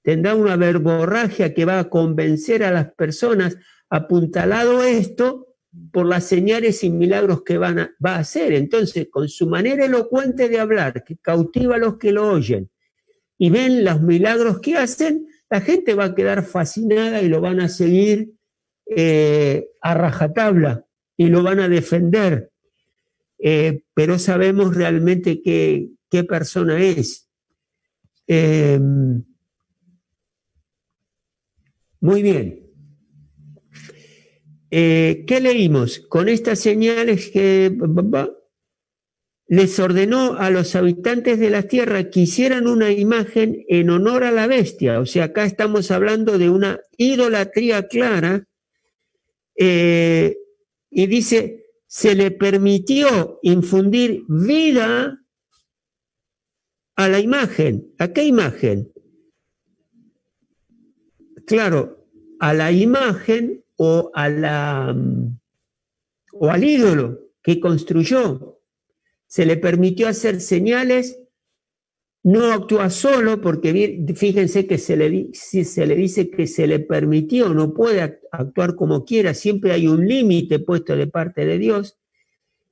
Speaker 1: tendrá una verborragia que va a convencer a las personas, apuntalado esto por las señales y milagros que va a hacer. Entonces, con su manera elocuente de hablar, que cautiva a los que lo oyen y ven los milagros que hacen, la gente va a quedar fascinada y lo van a seguir a rajatabla y lo van a defender. Pero sabemos realmente qué persona es. Muy bien. ¿Qué leímos? Con estas señales que les ordenó a los habitantes de la tierra que hicieran una imagen en honor a la bestia. O sea, acá estamos hablando de una idolatría clara. Y dice, se le permitió infundir vida a la imagen. ¿A qué imagen? Claro, a la imagen o al ídolo que construyó. Se le permitió hacer señales, no actúa solo, porque fíjense que se le dice que se le permitió, no puede actuar como quiera, siempre hay un límite puesto de parte de Dios.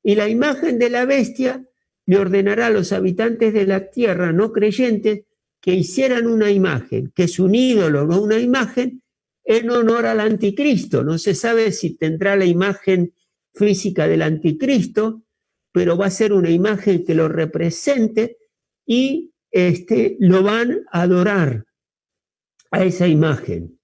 Speaker 1: Y la imagen de la bestia le ordenará a los habitantes de la tierra no creyentes que hicieran una imagen, que es un ídolo, no una imagen, en honor al anticristo. No se sabe si tendrá la imagen física del anticristo, pero va a ser una imagen que lo represente y lo van a adorar a esa imagen.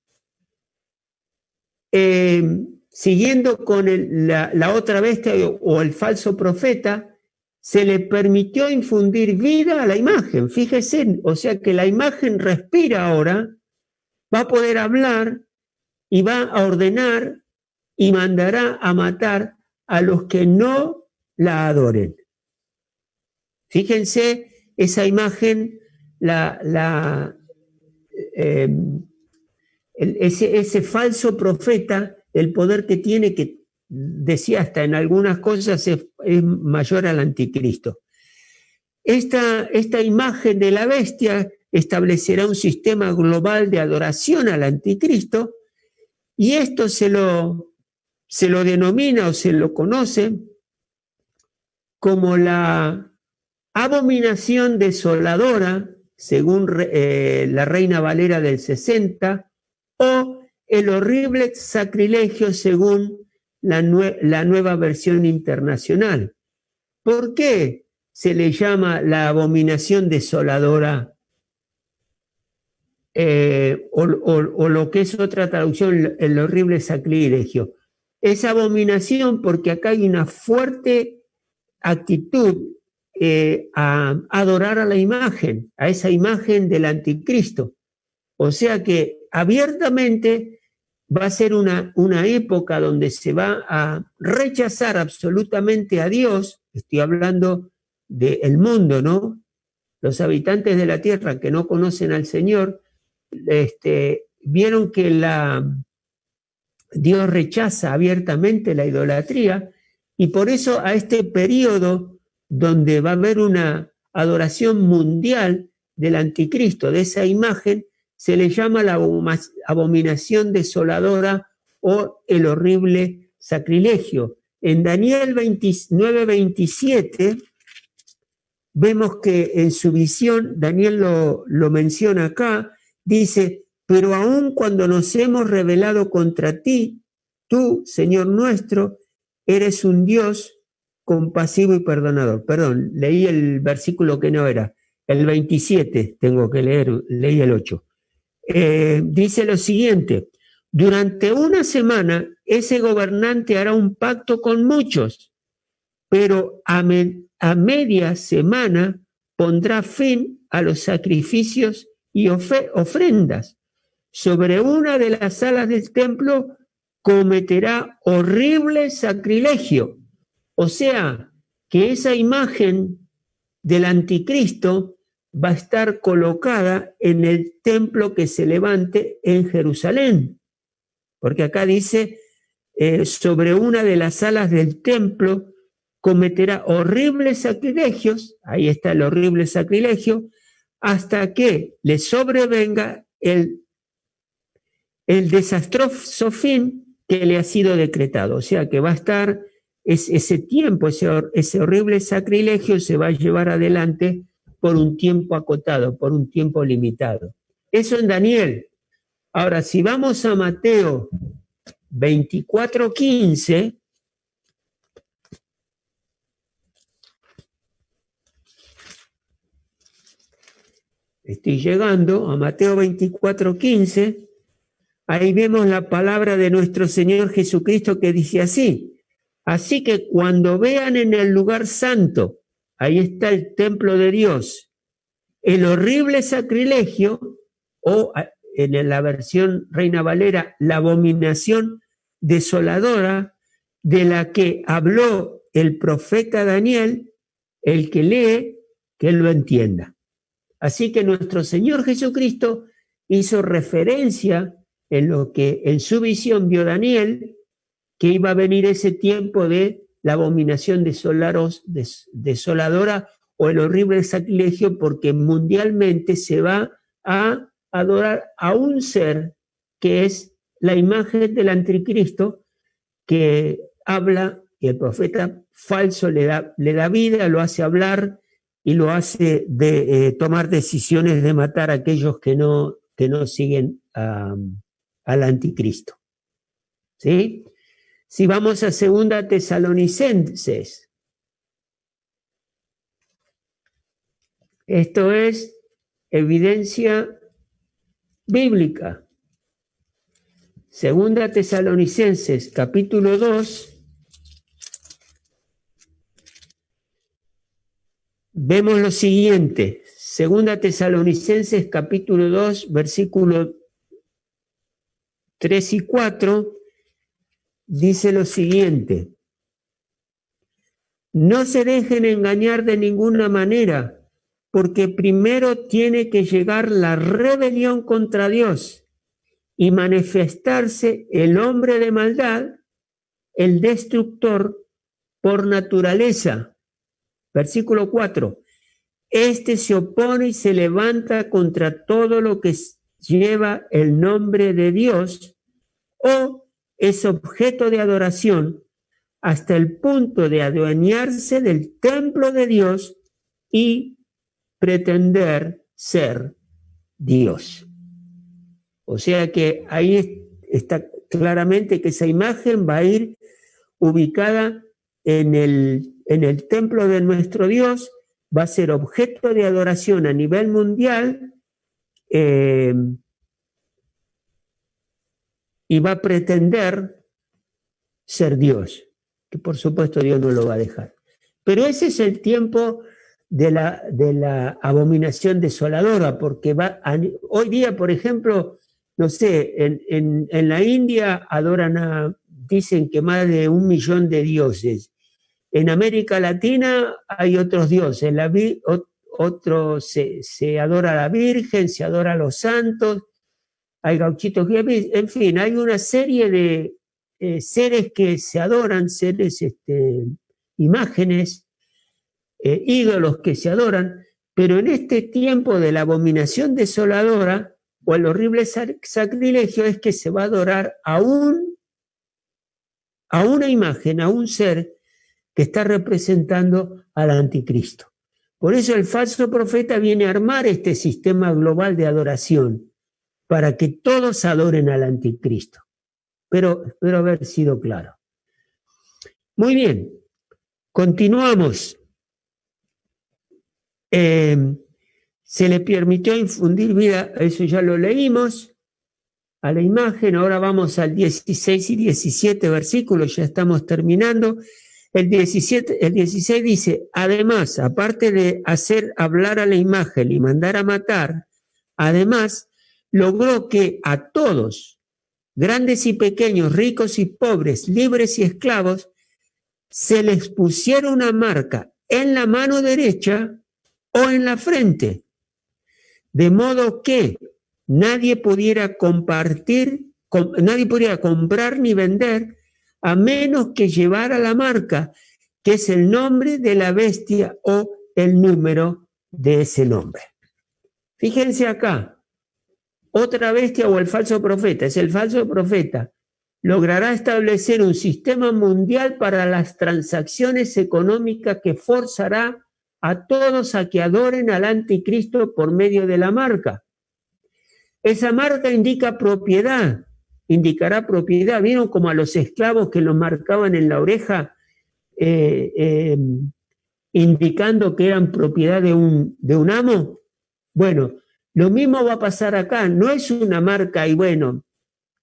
Speaker 1: Siguiendo con la otra bestia o el falso profeta, se le permitió infundir vida a la imagen. Fíjese, o sea que la imagen respira ahora, va a poder hablar y va a ordenar y mandará a matar a los que no la adoren. Fíjense esa imagen, ese falso profeta, el poder que tiene, que decía hasta en algunas cosas es mayor al anticristo. Esta imagen de la bestia establecerá un sistema global de adoración al anticristo, y esto se lo denomina o se lo conoce como la abominación desoladora, según la Reina Valera del 60, o el horrible sacrilegio, según la nueva versión internacional. ¿Por qué se le llama la abominación desoladora? O lo que es otra traducción, el horrible sacrilegio. Es abominación porque acá hay una fuerte actitud a adorar a la imagen, a esa imagen del anticristo. O sea que abiertamente va a ser una época donde se va a rechazar absolutamente a Dios. Estoy hablando del mundo, ¿no? Los habitantes de la tierra que no conocen al Señor, vieron que Dios rechaza abiertamente la idolatría, y por eso a este periodo donde va a haber una adoración mundial del anticristo, de esa imagen, se le llama la abominación desoladora o el horrible sacrilegio. En Daniel 29:27 vemos que en su visión, Daniel lo menciona acá, dice: pero aun cuando nos hemos rebelado contra ti, tú, Señor nuestro, eres un Dios compasivo y perdonador. Perdón, leí el versículo que no era, el 27 tengo que leer, leí el 8. Dice lo siguiente: durante una semana ese gobernante hará un pacto con muchos, pero a media semana pondrá fin a los sacrificios y ofrendas. Sobre una de las salas del templo cometerá horrible sacrilegio. O sea, que esa imagen del anticristo va a estar colocada en el templo que se levante en Jerusalén. Porque acá dice, sobre una de las salas del templo cometerá horribles sacrilegios, ahí está el horrible sacrilegio, hasta que le sobrevenga el desastroso fin que le ha sido decretado. O sea que va a estar ese tiempo, ese horrible sacrilegio se va a llevar adelante por un tiempo acotado, por un tiempo limitado. Eso en Daniel. Ahora, si vamos a Mateo 24:15, estoy llegando a Mateo 24:15, ahí vemos la palabra de nuestro Señor Jesucristo que dice así: así que cuando vean en el lugar santo, ahí está el templo de Dios, el horrible sacrilegio, o en la versión Reina Valera, la abominación desoladora de la que habló el profeta Daniel, el que lee, que él lo entienda. Así que nuestro Señor Jesucristo hizo referencia en lo que en su visión vio Daniel, que iba a venir ese tiempo de la abominación desoladora o el horrible sacrilegio, porque mundialmente se va a adorar a un ser que es la imagen del anticristo, que habla, y el profeta falso le da vida, lo hace hablar y lo hace tomar decisiones de matar a aquellos que no siguen al anticristo. ¿Sí? Si vamos a 2 Tesalonicenses, esto es evidencia bíblica. 2 Tesalonicenses, capítulo 2, vemos lo siguiente. 2 Tesalonicenses, capítulo 2, versículos 3 y 4, dice lo siguiente: no se dejen engañar de ninguna manera, porque primero tiene que llegar la rebelión contra Dios y manifestarse el hombre de maldad, el destructor por naturaleza. Versículo 4. Este se opone y se levanta contra todo lo que lleva el nombre de Dios o es objeto de adoración, hasta el punto de adueñarse del templo de Dios y pretender ser Dios. O sea que ahí está claramente que esa imagen va a ir ubicada en el templo de nuestro Dios, va a ser objeto de adoración a nivel mundial, y va a pretender ser Dios, que por supuesto Dios no lo va a dejar. Pero ese es el tiempo de la abominación desoladora, porque hoy día, por ejemplo, no sé, en la India dicen que más de 1 millón de dioses. En América Latina hay otros dioses, se adora a la Virgen, se adora a los santos, hay gauchitos, en fin, hay una serie de seres que se adoran, imágenes, ídolos que se adoran, pero en este tiempo de la abominación desoladora o el horrible sacrilegio es que se va a adorar a una imagen, a un ser que está representando al anticristo. Por eso el falso profeta viene a armar este sistema global de adoración para que todos adoren al anticristo. Pero espero haber sido claro. Muy bien, continuamos. Se le permitió infundir vida, eso ya lo leímos, a la imagen. Ahora vamos al 16 y 17 versículos, ya estamos terminando. El 16 dice: además, aparte de hacer hablar a la imagen y mandar a matar, además logró que a todos, grandes y pequeños, ricos y pobres, libres y esclavos, se les pusiera una marca en la mano derecha o en la frente, de modo que nadie pudiera comprar ni vender a menos que llevara la marca, que es el nombre de la bestia o el número de ese nombre. Fíjense acá, otra bestia o el falso profeta, es el falso profeta, logrará establecer un sistema mundial para las transacciones económicas que forzará a todos a que adoren al anticristo por medio de la marca. Esa marca indicará propiedad. ¿Vieron como a los esclavos que los marcaban en la oreja, indicando que eran propiedad de un amo? Bueno, lo mismo va a pasar acá. No es una marca y bueno,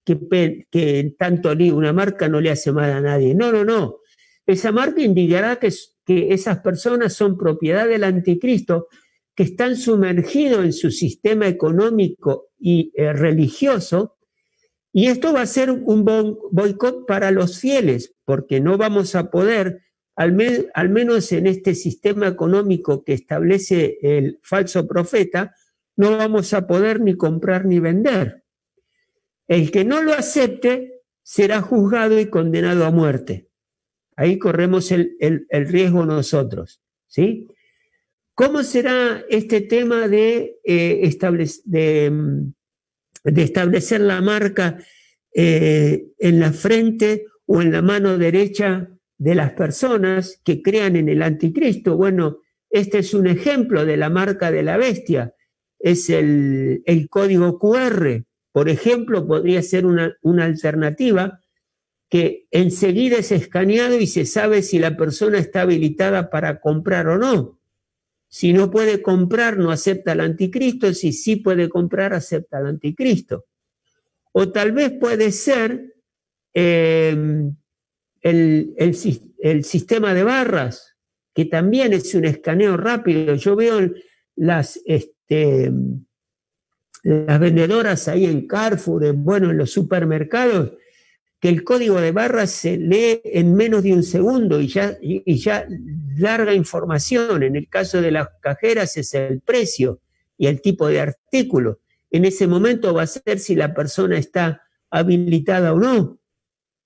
Speaker 1: que tanto una marca no le hace mal a nadie. No. Esa marca indicará que esas personas son propiedad del anticristo, que están sumergidos en su sistema económico y religioso, y esto va a ser un boicot para los fieles, porque no vamos a poder, al menos en este sistema económico que establece el falso profeta, no vamos a poder ni comprar ni vender. El que no lo acepte será juzgado y condenado a muerte. Ahí corremos el riesgo nosotros, ¿sí? ¿Cómo será este tema de establecer la marca en la frente o en la mano derecha de las personas que crean en el anticristo? Bueno, este es un ejemplo de la marca de la bestia, es el código QR, Por ejemplo, podría ser una alternativa que enseguida es escaneado y se sabe si la persona está habilitada para comprar o no. Si no puede comprar, no acepta al anticristo. Si sí puede comprar, acepta al anticristo. O tal vez puede ser el sistema de barras, que también es un escaneo rápido. Yo veo las vendedoras ahí en Carrefour, en los supermercados, que el código de barras se lee en menos de un segundo y ya larga información. En el caso de las cajeras es el precio y el tipo de artículo. En ese momento va a ser si la persona está habilitada o no.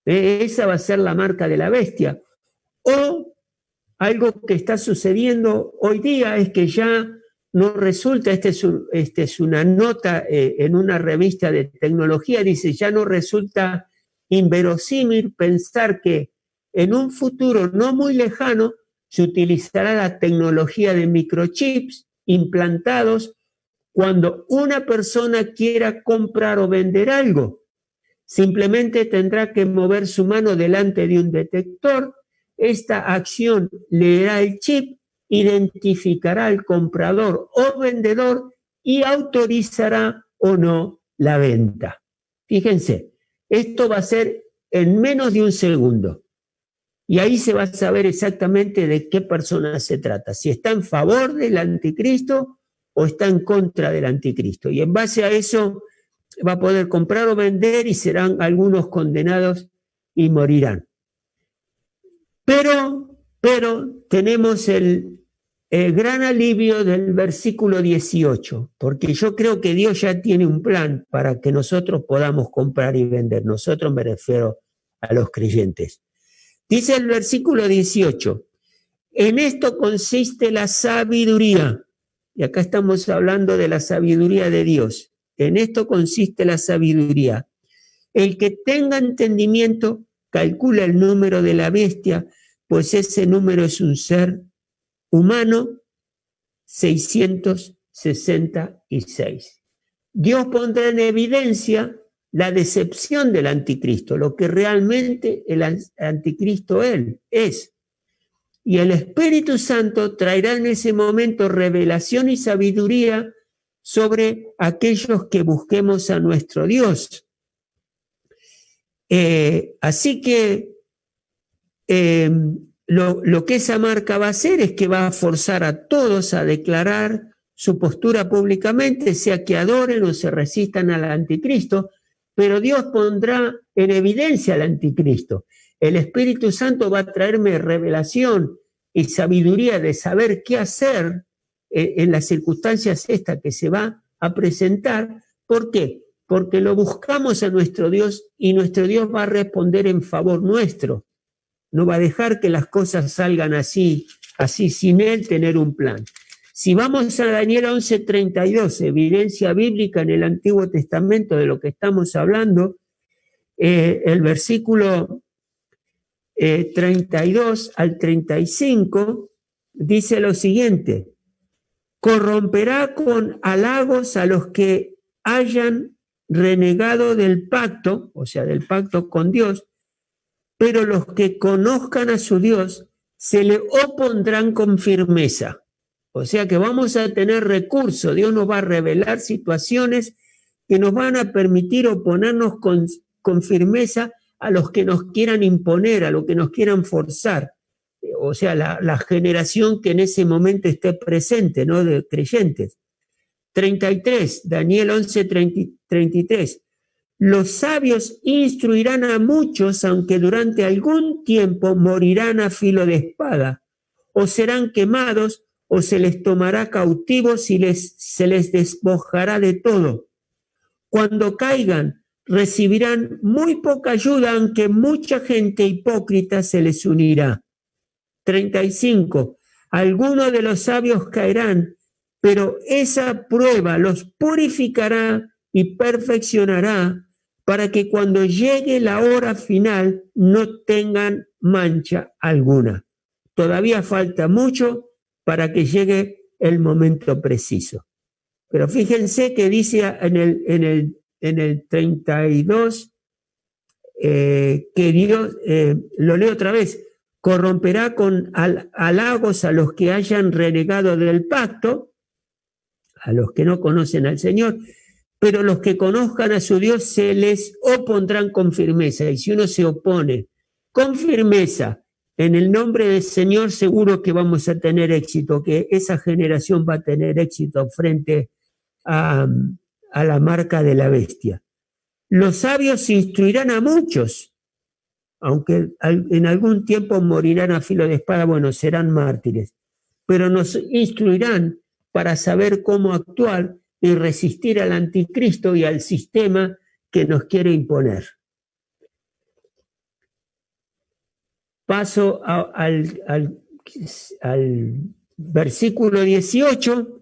Speaker 1: Esa va a ser la marca de la bestia. O algo que está sucediendo hoy día es que ya no resulta, es una nota en una revista de tecnología, dice, ya no resulta inverosímil pensar que en un futuro no muy lejano se utilizará la tecnología de microchips implantados cuando una persona quiera comprar o vender algo. Simplemente tendrá que mover su mano delante de un detector. Esta acción leerá el chip, identificará al comprador o vendedor y autorizará o no la venta. Fíjense, esto va a ser en menos de un segundo. Y ahí se va a saber exactamente de qué persona se trata, si está en favor del anticristo o está en contra del anticristo. Y en base a eso va a poder comprar o vender y serán algunos condenados y morirán. Pero tenemos el gran alivio del versículo 18, porque yo creo que Dios ya tiene un plan para que nosotros podamos comprar y vender. Nosotros, me refiero a los creyentes. Dice el versículo 18, en esto consiste la sabiduría. Y acá estamos hablando de la sabiduría de Dios. En esto consiste la sabiduría. El que tenga entendimiento calcula el número de la bestia, pues ese número es un ser humano, 666. Dios pondrá en evidencia la decepción del anticristo, lo que realmente el anticristo él es. Y el Espíritu Santo traerá en ese momento revelación y sabiduría sobre aquellos que busquemos a nuestro Dios. Así que lo que esa marca va a hacer es que va a forzar a todos a declarar su postura públicamente, sea que adoren o se resistan al anticristo, pero Dios pondrá en evidencia al anticristo. El Espíritu Santo va a traerme revelación y sabiduría de saber qué hacer en las circunstancias estas que se va a presentar. ¿Por qué? Porque lo buscamos a nuestro Dios y nuestro Dios va a responder en favor nuestro. No va a dejar que las cosas salgan así sin Él tener un plan. Si vamos a Daniel 11:32, evidencia bíblica en el Antiguo Testamento de lo que estamos hablando, el versículo 32 al 35 dice lo siguiente: corromperá con halagos a los que hayan renegado del pacto, o sea, del pacto con Dios, pero los que conozcan a su Dios se le opondrán con firmeza. O sea que vamos a tener recursos, Dios nos va a revelar situaciones que nos van a permitir oponernos con firmeza a los que nos quieran imponer, a los que nos quieran forzar. O sea, la generación que en ese momento esté presente, ¿no? De creyentes. 33, Daniel 11:33. Los sabios instruirán a muchos, aunque durante algún tiempo morirán a filo de espada, o serán quemados, o se les tomará cautivos y se les despojará de todo. Cuando caigan, recibirán muy poca ayuda, aunque mucha gente hipócrita se les unirá. 35. Algunos de los sabios caerán, pero esa prueba los purificará y perfeccionará para que cuando llegue la hora final no tengan mancha alguna. Todavía falta mucho para que llegue el momento preciso. Pero fíjense que dice en en el 32, que Dios, lo leo otra vez, corromperá con halagos a los que hayan renegado del pacto, a los que no conocen al Señor, pero los que conozcan a su Dios se les opondrán con firmeza. Y si uno se opone con firmeza en el nombre del Señor, seguro que vamos a tener éxito, que esa generación va a tener éxito frente a la marca de la bestia. Los sabios instruirán a muchos, aunque en algún tiempo morirán a filo de espada, bueno, serán mártires, pero nos instruirán para saber cómo actuar y resistir al anticristo y al sistema que nos quiere imponer. Paso al versículo 18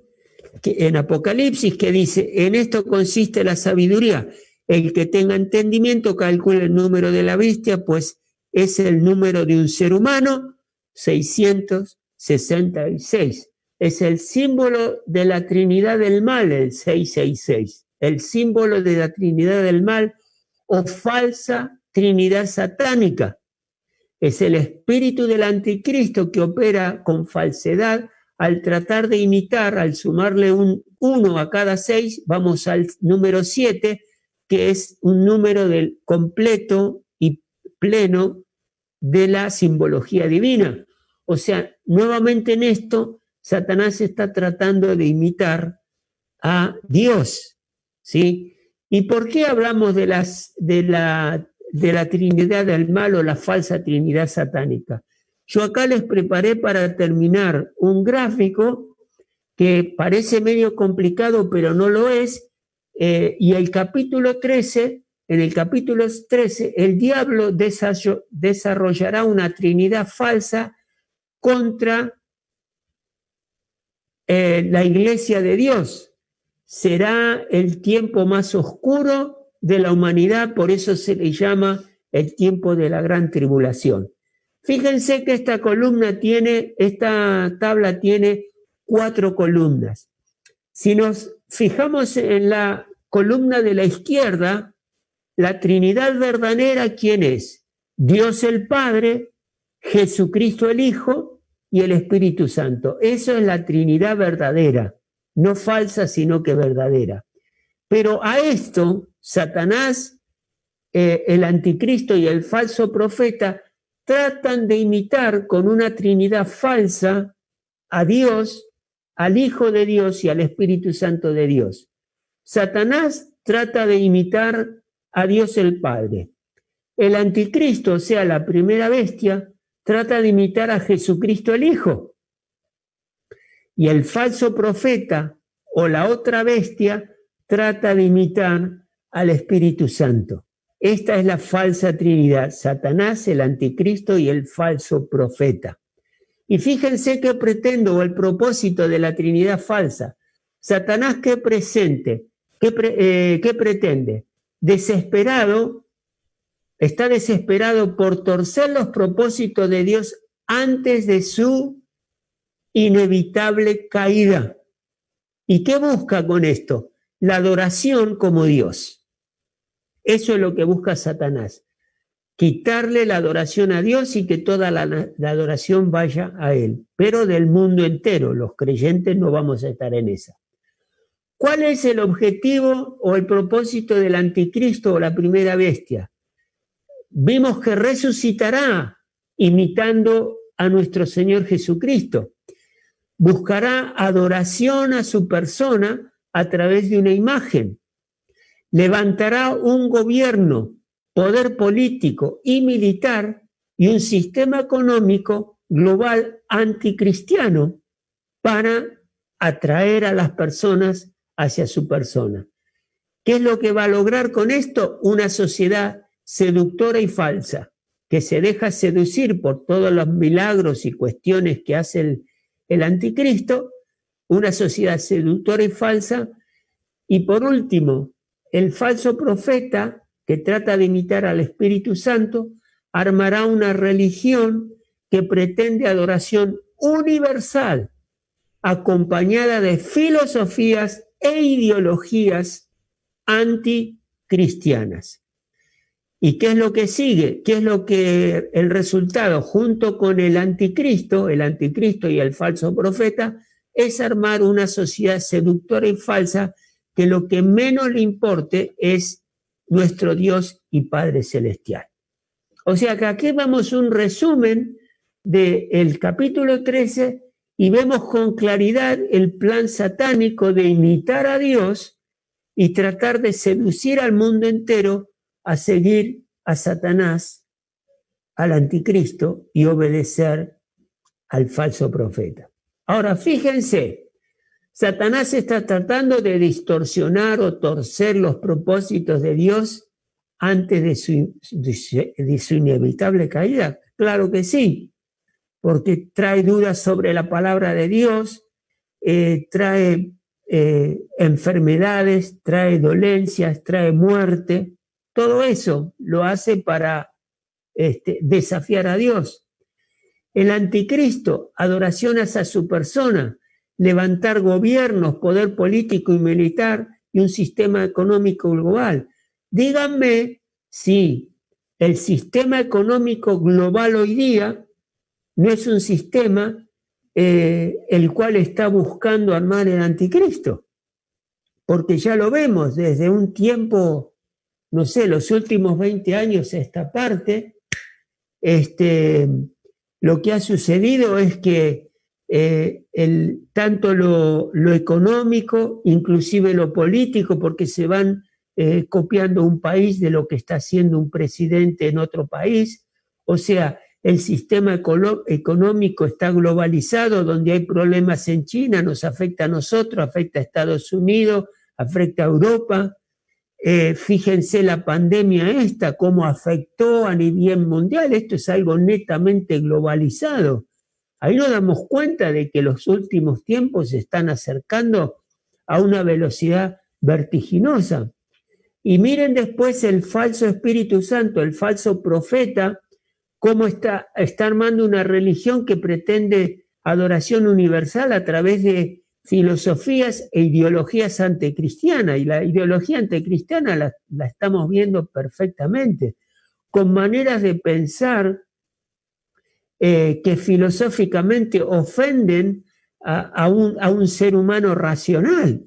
Speaker 1: en Apocalipsis, que dice: en esto consiste la sabiduría. El que tenga entendimiento calcule el número de la bestia, pues es el número de un ser humano, 666. Es el símbolo de la Trinidad del mal, el 666. El símbolo de la Trinidad del mal o falsa Trinidad satánica. Es el espíritu del anticristo que opera con falsedad al tratar de imitar, al sumarle un 1 a cada 6, vamos al número 7, que es un número del completo y pleno de la simbología divina. O sea, nuevamente en esto, Satanás está tratando de imitar a Dios, ¿sí? ¿Y por qué hablamos de la Trinidad del mal o la falsa Trinidad satánica? Yo acá les preparé para terminar un gráfico que parece medio complicado, pero no lo es, y el capítulo 13, en el capítulo 13, el diablo desarrollará una Trinidad falsa contra la iglesia de Dios. Será el tiempo más oscuro de la humanidad, por eso se le llama el tiempo de la gran tribulación. Fíjense que esta tabla tiene 4 columnas. Si nos fijamos en la columna de la izquierda, la Trinidad verdadera, ¿quién es? Dios el Padre, Jesucristo el Hijo y el Espíritu Santo. Eso es la Trinidad verdadera, no falsa, sino que verdadera. Pero a esto, Satanás, el anticristo y el falso profeta tratan de imitar con una Trinidad falsa a Dios, al Hijo de Dios y al Espíritu Santo de Dios. Satanás trata de imitar a Dios el Padre. El anticristo, o sea, la primera bestia, trata de imitar a Jesucristo el Hijo. Y el falso profeta o la otra bestia trata de imitar al Espíritu Santo. Esta es la falsa Trinidad: Satanás, el anticristo y el falso profeta. Y fíjense qué pretendo, o el propósito de la Trinidad falsa. Satanás, ¿qué pretende? Está desesperado por torcer los propósitos de Dios antes de su inevitable caída. ¿Y qué busca con esto? La adoración como Dios. Eso es lo que busca Satanás. Quitarle la adoración a Dios y que toda la adoración vaya a Él. Pero del mundo entero, los creyentes no vamos a estar en esa. ¿Cuál es el objetivo o el propósito del anticristo o la primera bestia? Vimos que resucitará imitando a nuestro Señor Jesucristo. Buscará adoración a su persona a través de una imagen. Levantará un gobierno, poder político y militar y un sistema económico global anticristiano para atraer a las personas hacia su persona. ¿Qué es lo que va a lograr con esto? Una sociedad seductora y falsa, que se deja seducir por todos los milagros y cuestiones que hace el anticristo, una sociedad seductora y falsa. Y por último, el falso profeta, que trata de imitar al Espíritu Santo, armará una religión que pretende adoración universal, acompañada de filosofías e ideologías cristianas. ¿Y qué es lo que sigue? ¿Qué es lo que el resultado junto con el anticristo y el falso profeta, es armar una sociedad seductora y falsa que lo que menos le importe es nuestro Dios y Padre Celestial? O sea que aquí vamos un resumen del capítulo 13 y vemos con claridad el plan satánico de imitar a Dios y tratar de seducir al mundo entero a seguir a Satanás, al anticristo y obedecer al falso profeta. Ahora, fíjense, Satanás está tratando de distorsionar o torcer los propósitos de Dios antes de su inevitable caída. Claro que sí, porque trae dudas sobre la palabra de Dios, trae enfermedades, trae dolencias, trae muerte. Todo eso lo hace para desafiar a Dios. El anticristo, adoraciones a su persona, levantar gobiernos, poder político y militar y un sistema económico global. Díganme si el sistema económico global hoy día no es un sistema el cual está buscando armar el anticristo, porque ya lo vemos desde un tiempo, no sé, los últimos 20 años a esta parte, lo que ha sucedido es que tanto lo económico, inclusive lo político, porque se van copiando un país de lo que está haciendo un presidente en otro país, o sea, el sistema económico está globalizado, donde hay problemas en China, nos afecta a nosotros, afecta a Estados Unidos, afecta a Europa. Fíjense la pandemia esta, cómo afectó a nivel mundial. Esto es algo netamente globalizado. Ahí nos damos cuenta de que los últimos tiempos se están acercando a una velocidad vertiginosa. Y miren después el falso Espíritu Santo, el falso profeta, cómo está armando una religión que pretende adoración universal a través de filosofías e ideologías anticristianas. Y la ideología anticristiana la estamos viendo perfectamente, con maneras de pensar que filosóficamente ofenden a un ser humano racional,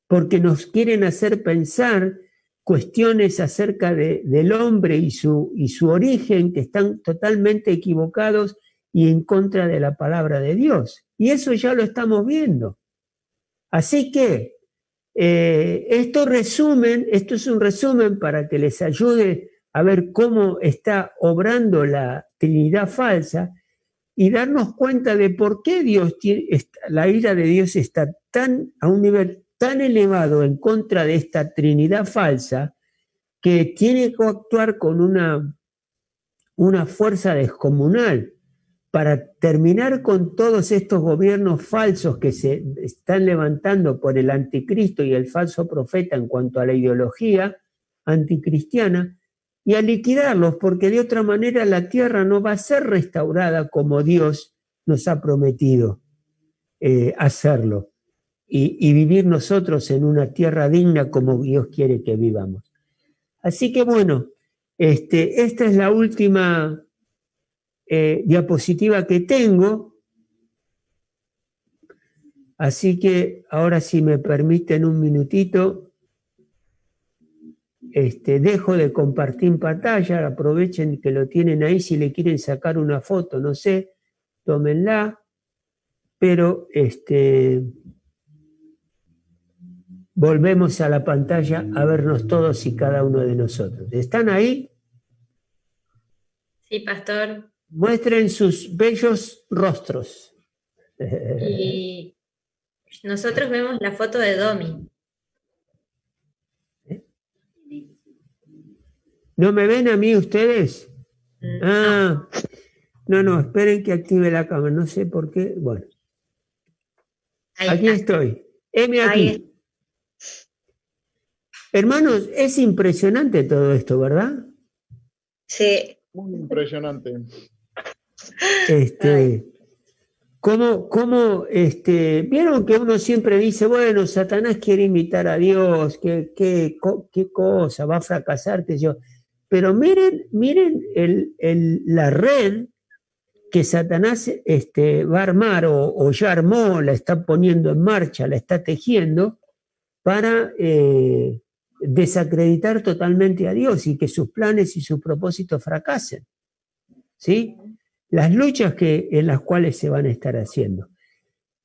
Speaker 1: porque nos quieren hacer pensar cuestiones acerca del hombre y su origen que están totalmente equivocados y en contra de la palabra de Dios. Y eso ya lo estamos viendo. Así que esto es un resumen para que les ayude a ver cómo está obrando la Trinidad falsa y darnos cuenta de por qué la ira de Dios está a un nivel tan elevado en contra de esta Trinidad falsa, que tiene que actuar con una fuerza descomunal para terminar con todos estos gobiernos falsos que se están levantando por el anticristo y el falso profeta en cuanto a la ideología anticristiana, y a liquidarlos, porque de otra manera la tierra no va a ser restaurada como Dios nos ha prometido hacerlo. Y vivir nosotros en una tierra digna como Dios quiere que vivamos. Así que bueno, esta es la última diapositiva que tengo. Así que ahora, si me permiten un minutito, dejo de compartir pantalla, aprovechen que lo tienen ahí, si le quieren sacar una foto, no sé, tómenla, pero volvemos a la pantalla a vernos todos y cada uno de nosotros. ¿Están ahí?
Speaker 2: Sí, pastor.
Speaker 1: Muestren sus bellos rostros.
Speaker 2: Y nosotros vemos la foto de Domi.
Speaker 1: ¿No me ven a mí ustedes? Ah, no, esperen que active la cámara, no sé por qué. Bueno,
Speaker 2: Ahí
Speaker 1: aquí
Speaker 2: está.
Speaker 1: estoy. Heme aquí.
Speaker 6: Ahí.
Speaker 1: Hermanos, es impresionante todo esto, ¿verdad?
Speaker 6: Sí.
Speaker 5: Muy impresionante.
Speaker 1: vieron que uno siempre dice, bueno, Satanás quiere imitar a Dios, qué cosa, va a fracasar, que yo. Pero miren la red que Satanás va a armar o ya armó, la está poniendo en marcha, la está tejiendo para desacreditar totalmente a Dios y que sus planes y sus propósitos fracasen. ¿Sí? Las luchas en las cuales se van a estar haciendo.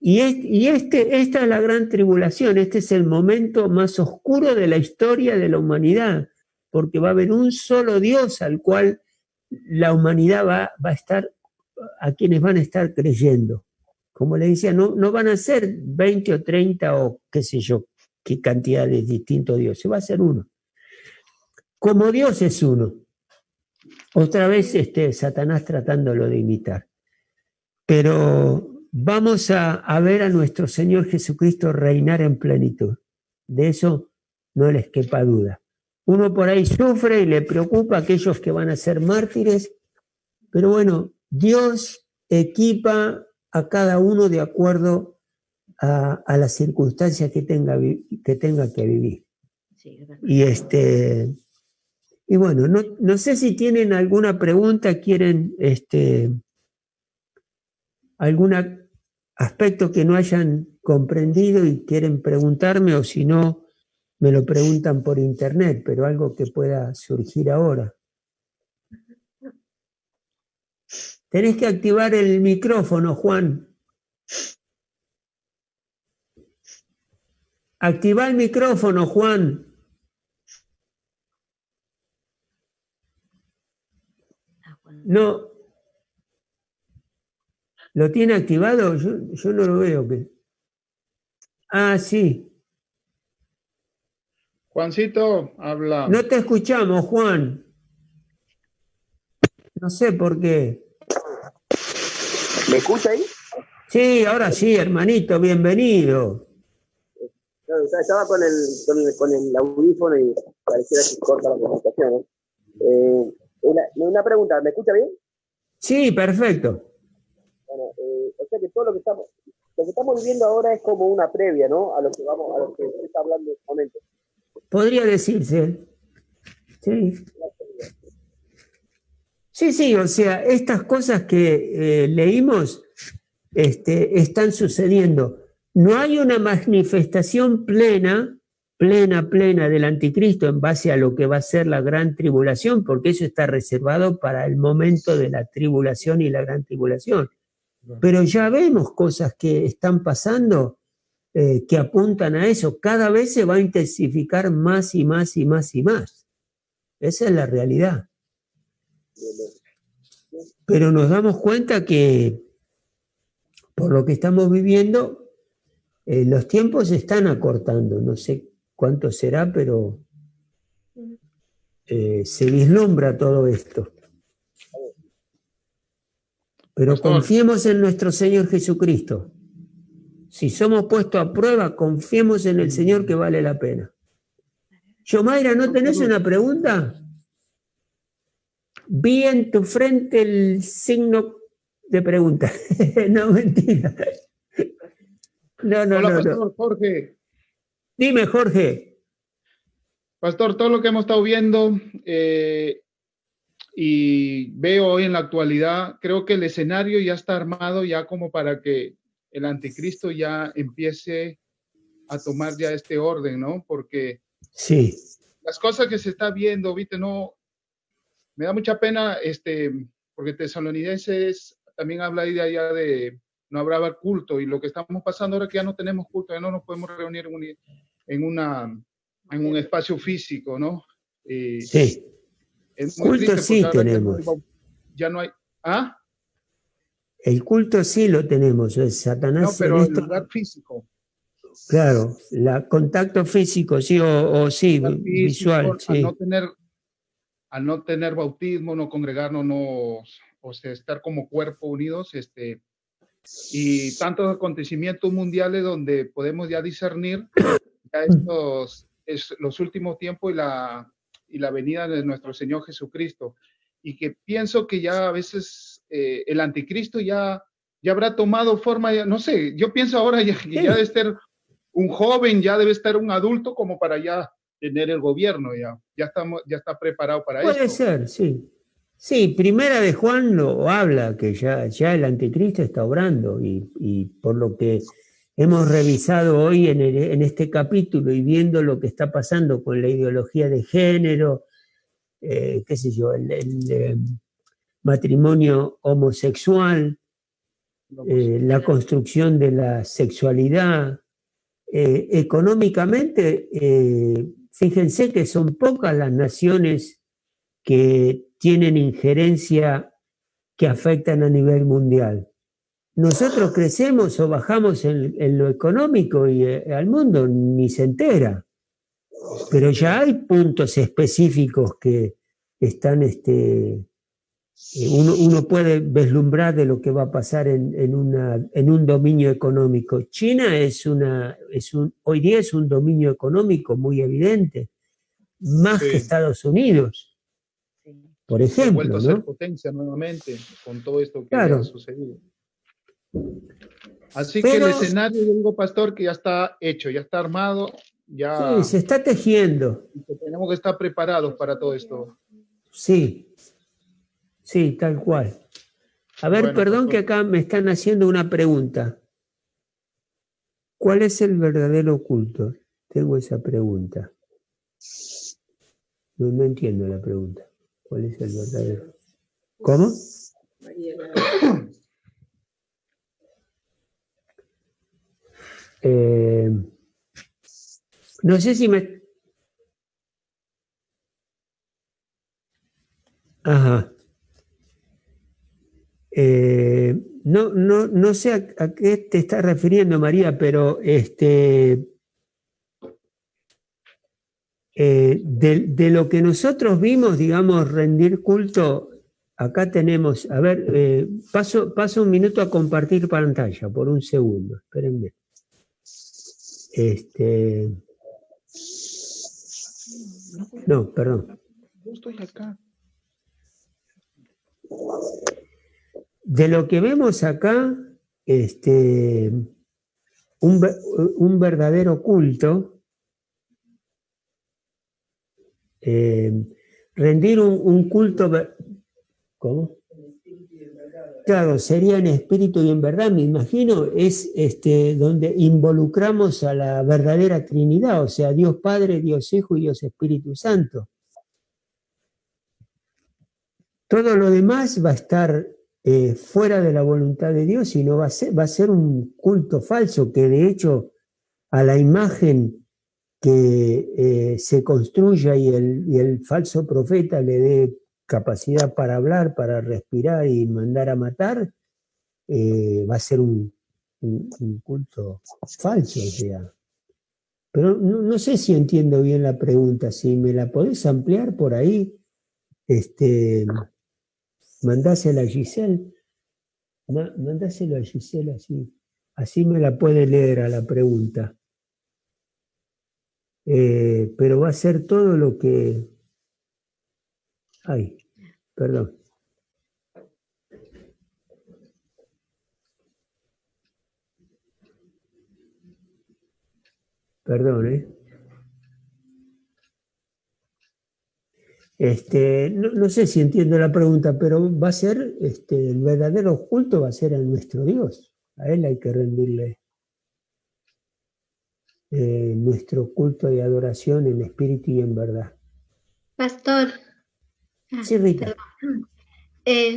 Speaker 1: Esta es la gran tribulación, este es el momento más oscuro de la historia de la humanidad, porque va a haber un solo Dios al cual la humanidad va a estar, a quienes van a estar creyendo. Como le decía, no van a ser 20 o 30 o qué sé yo, qué cantidad de distintos dioses, va a ser uno. Como Dios es uno. Otra vez Satanás tratándolo de imitar. Pero vamos a ver a nuestro Señor Jesucristo reinar en plenitud. De eso no les quepa duda. Uno por ahí sufre y le preocupa a aquellos que van a ser mártires, pero bueno, Dios equipa a cada uno de acuerdo a las circunstancias que tenga que vivir.
Speaker 2: Sí, es verdad.
Speaker 1: Y bueno, no sé si tienen alguna pregunta, quieren algún aspecto que no hayan comprendido y quieren preguntarme, o si no, me lo preguntan por internet, pero algo que pueda surgir ahora. Tenés que activar el micrófono, Juan. Activa el micrófono, Juan. No. ¿Lo tiene activado? Yo no lo veo. Ah, sí.
Speaker 5: Juancito, habla.
Speaker 1: No te escuchamos, Juan. No sé por qué.
Speaker 7: ¿Me escucha ahí?
Speaker 1: Sí, ahora sí, hermanito, bienvenido.
Speaker 7: No, estaba con el audífono y pareciera que corta la comunicación. Una pregunta, ¿me escucha bien?
Speaker 1: Sí, perfecto.
Speaker 7: Bueno, o sea que todo lo que estamos viviendo ahora es como una previa, ¿no? A lo que se está hablando en este momento.
Speaker 1: Podría decirse. Sí. Sí, o sea, estas cosas que leímos están sucediendo. No hay una manifestación plena del anticristo en base a lo que va a ser la gran tribulación, porque eso está reservado para el momento de la tribulación y la gran tribulación. Pero ya vemos cosas que están pasando que apuntan a eso. Cada vez se va a intensificar más y más y más y más. Esa es la realidad. Pero nos damos cuenta que por lo que estamos viviendo, los tiempos se están acortando. No sé cuánto será, pero se vislumbra todo esto. Pero
Speaker 5: Pastor,
Speaker 1: confiemos en nuestro Señor Jesucristo. Si somos puestos a prueba, confiemos en el Señor, que vale la pena. Yomaira, ¿no tenés una pregunta? Vi en tu frente el signo de pregunta. No, mentira. No.
Speaker 5: Pastor Jorge.
Speaker 1: Dime, Jorge.
Speaker 5: Pastor, todo lo que hemos estado viendo y veo hoy en la actualidad, creo que el escenario ya está armado ya como para que el anticristo ya empiece a tomar ya este orden, ¿no? Porque
Speaker 1: sí,
Speaker 5: las cosas que se está viendo, viste, no, me da mucha pena, porque Tesalonicenses también habla ahí de allá de no habrá culto, y lo que estamos pasando ahora que ya no tenemos culto, ya no nos podemos reunir en un espacio físico, ¿no?
Speaker 1: sí.
Speaker 5: Es muy
Speaker 1: Culto
Speaker 5: triste
Speaker 1: sí
Speaker 5: porque ahora
Speaker 1: tenemos.
Speaker 5: ya no hay. ¿Ah?
Speaker 1: El culto sí lo tenemos. Satanás.
Speaker 5: No, pero el lugar físico.
Speaker 1: Claro, contacto físico, sí, o sí,
Speaker 5: Físico,
Speaker 1: visual, sí.
Speaker 5: Al no tener bautismo, no congregarnos, o sea, estar como cuerpo unidos, y tantos acontecimientos mundiales donde podemos ya discernir ya los últimos tiempos y la venida de nuestro Señor Jesucristo. Y que pienso que ya a veces el anticristo ya ya habrá tomado forma, no sé, yo pienso ahora que ya debe estar un joven, ya debe estar un adulto como para ya tener el gobierno, ya está preparado para
Speaker 1: Puede
Speaker 5: esto.
Speaker 1: ser, sí. Sí, Primera de Juan lo habla, que ya el anticristo está obrando, y por lo que hemos revisado hoy en este capítulo y viendo lo que está pasando con la ideología de género, qué sé yo, el matrimonio homosexual, la construcción de la sexualidad, económicamente, fíjense que son pocas las naciones que tienen injerencia que afectan a nivel mundial. Nosotros crecemos o bajamos en lo económico y al mundo ni se entera, pero ya hay puntos específicos que están, uno puede vislumbrar de lo que va a pasar en un dominio económico. China hoy día es un dominio económico muy evidente, más que Estados Unidos. Por ejemplo,
Speaker 5: se ha vuelto a ser
Speaker 1: ¿no?
Speaker 5: potencia nuevamente con todo esto que
Speaker 1: Claro.
Speaker 5: ha sucedido. Así
Speaker 1: Pero,
Speaker 5: que el escenario, yo digo, pastor, que ya está hecho, ya está armado, ya
Speaker 1: sí, se está tejiendo.
Speaker 5: tenemos que estar preparados para todo esto.
Speaker 1: Sí, sí, tal cual. A ver,
Speaker 5: Bueno,
Speaker 1: perdón
Speaker 5: pastor.
Speaker 1: que acá me están haciendo una pregunta. ¿Cuál es el verdadero culto? Tengo esa pregunta. No entiendo la pregunta. ¿Cuál es el verdadero? ¿Cómo? No sé si me... Ajá. No sé a qué te estás refiriendo, María, pero de lo que nosotros vimos, digamos, rendir culto, acá tenemos, a ver, paso un minuto a compartir pantalla, por un segundo, espérenme. No, perdón.
Speaker 5: Yo estoy acá.
Speaker 1: De lo que vemos acá, un verdadero culto, rendir un culto, ¿cómo? Claro, sería en espíritu y en verdad, me imagino, es donde involucramos a la verdadera Trinidad, o sea, Dios Padre, Dios Hijo y Dios Espíritu Santo. Todo lo demás va a estar fuera de la voluntad de Dios y no va a ser un culto falso, que de hecho a la imagen que se construya y el falso profeta le dé capacidad para hablar, para respirar y mandar a matar, va a ser un culto falso, o sea. Pero no sé si entiendo bien la pregunta. Si me la podés ampliar por ahí, mandásela a Giselle. Mandáselo a Giselle, así me la puede leer a la pregunta. Pero va a ser todo lo que... Ay, perdón. Perdón, no sé si entiendo la pregunta, pero va a ser, el verdadero culto va a ser a nuestro Dios. A Él hay que rendirle nuestro culto de adoración en espíritu y en verdad.
Speaker 8: Pastor.
Speaker 1: Sí, Rita.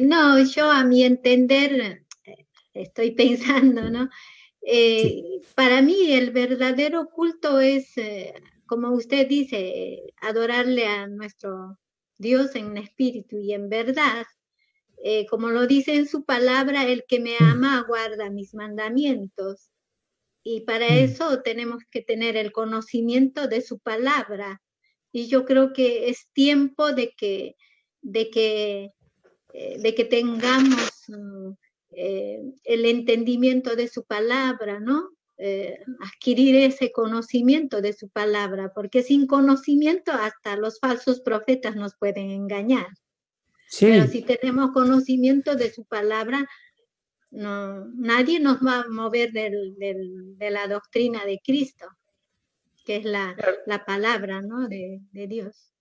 Speaker 8: No, yo a mi entender, estoy pensando, ¿no?
Speaker 1: Sí.
Speaker 8: Para mí el verdadero culto es, como usted dice, adorarle a nuestro Dios en espíritu y en verdad. Como lo dice en su palabra, el que me ama guarda mis mandamientos. Y para eso tenemos que tener el conocimiento de su palabra. Y yo creo que es tiempo de que tengamos el entendimiento de su palabra, ¿no? Adquirir ese conocimiento de su palabra, porque sin conocimiento hasta los falsos profetas nos pueden engañar.
Speaker 1: Sí.
Speaker 8: Pero si tenemos conocimiento de su palabra, nadie nos va a mover de la doctrina de Cristo, que es la palabra, ¿no? de Dios.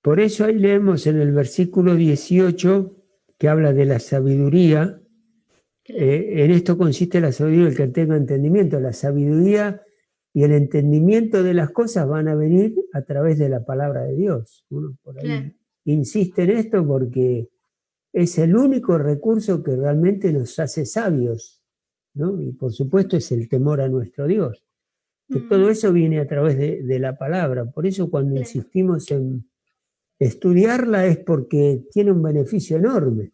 Speaker 1: Por eso ahí leemos en el versículo 18 que habla de la sabiduría.
Speaker 8: Claro.
Speaker 1: En esto consiste la sabiduría, el que tenga entendimiento. La sabiduría y el entendimiento de las cosas van a venir a través de la palabra de Dios. Uno por ahí
Speaker 8: Claro.
Speaker 1: insiste en esto porque es el único recurso que realmente nos hace sabios, ¿no? Y por supuesto es el temor a nuestro Dios. Que todo eso viene a través de la palabra. Por eso cuando
Speaker 8: Claro.
Speaker 1: insistimos en estudiarla es porque tiene un beneficio enorme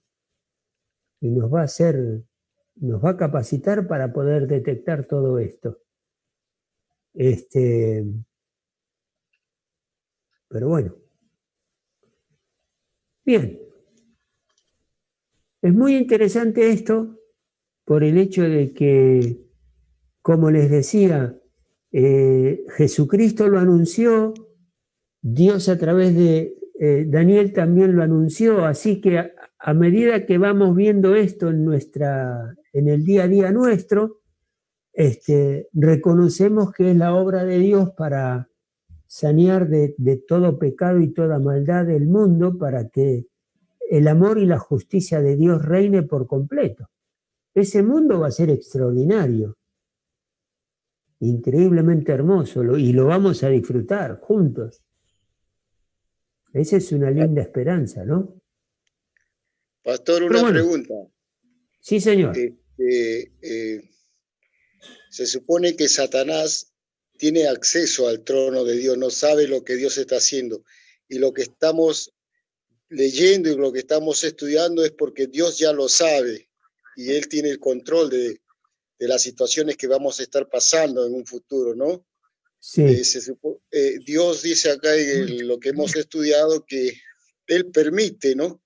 Speaker 1: y nos va a capacitar para poder detectar todo esto. Pero bueno. Bien. Es muy interesante esto por el hecho de que, como les decía, Jesucristo lo anunció, Dios a través de Daniel también lo anunció, así que a medida que vamos viendo esto en el día a día nuestro, reconocemos que es la obra de Dios para sanear de todo pecado y toda maldad del mundo, para que el amor y la justicia de Dios reine por completo. Ese mundo va a ser extraordinario, increíblemente hermoso, y lo vamos a disfrutar juntos. Esa es una linda esperanza, ¿no?
Speaker 3: Pastor,
Speaker 1: Pero
Speaker 3: una
Speaker 1: bueno.
Speaker 3: pregunta.
Speaker 1: Sí, señor.
Speaker 3: Se supone que Satanás tiene acceso al trono de Dios, no sabe lo que Dios está haciendo. Y lo que estamos leyendo y lo que estamos estudiando es porque Dios ya lo sabe y Él tiene el control de las situaciones que vamos a estar pasando en un futuro, ¿no?
Speaker 1: Sí.
Speaker 3: Dios dice acá en lo que hemos estudiado que Él permite, ¿no?,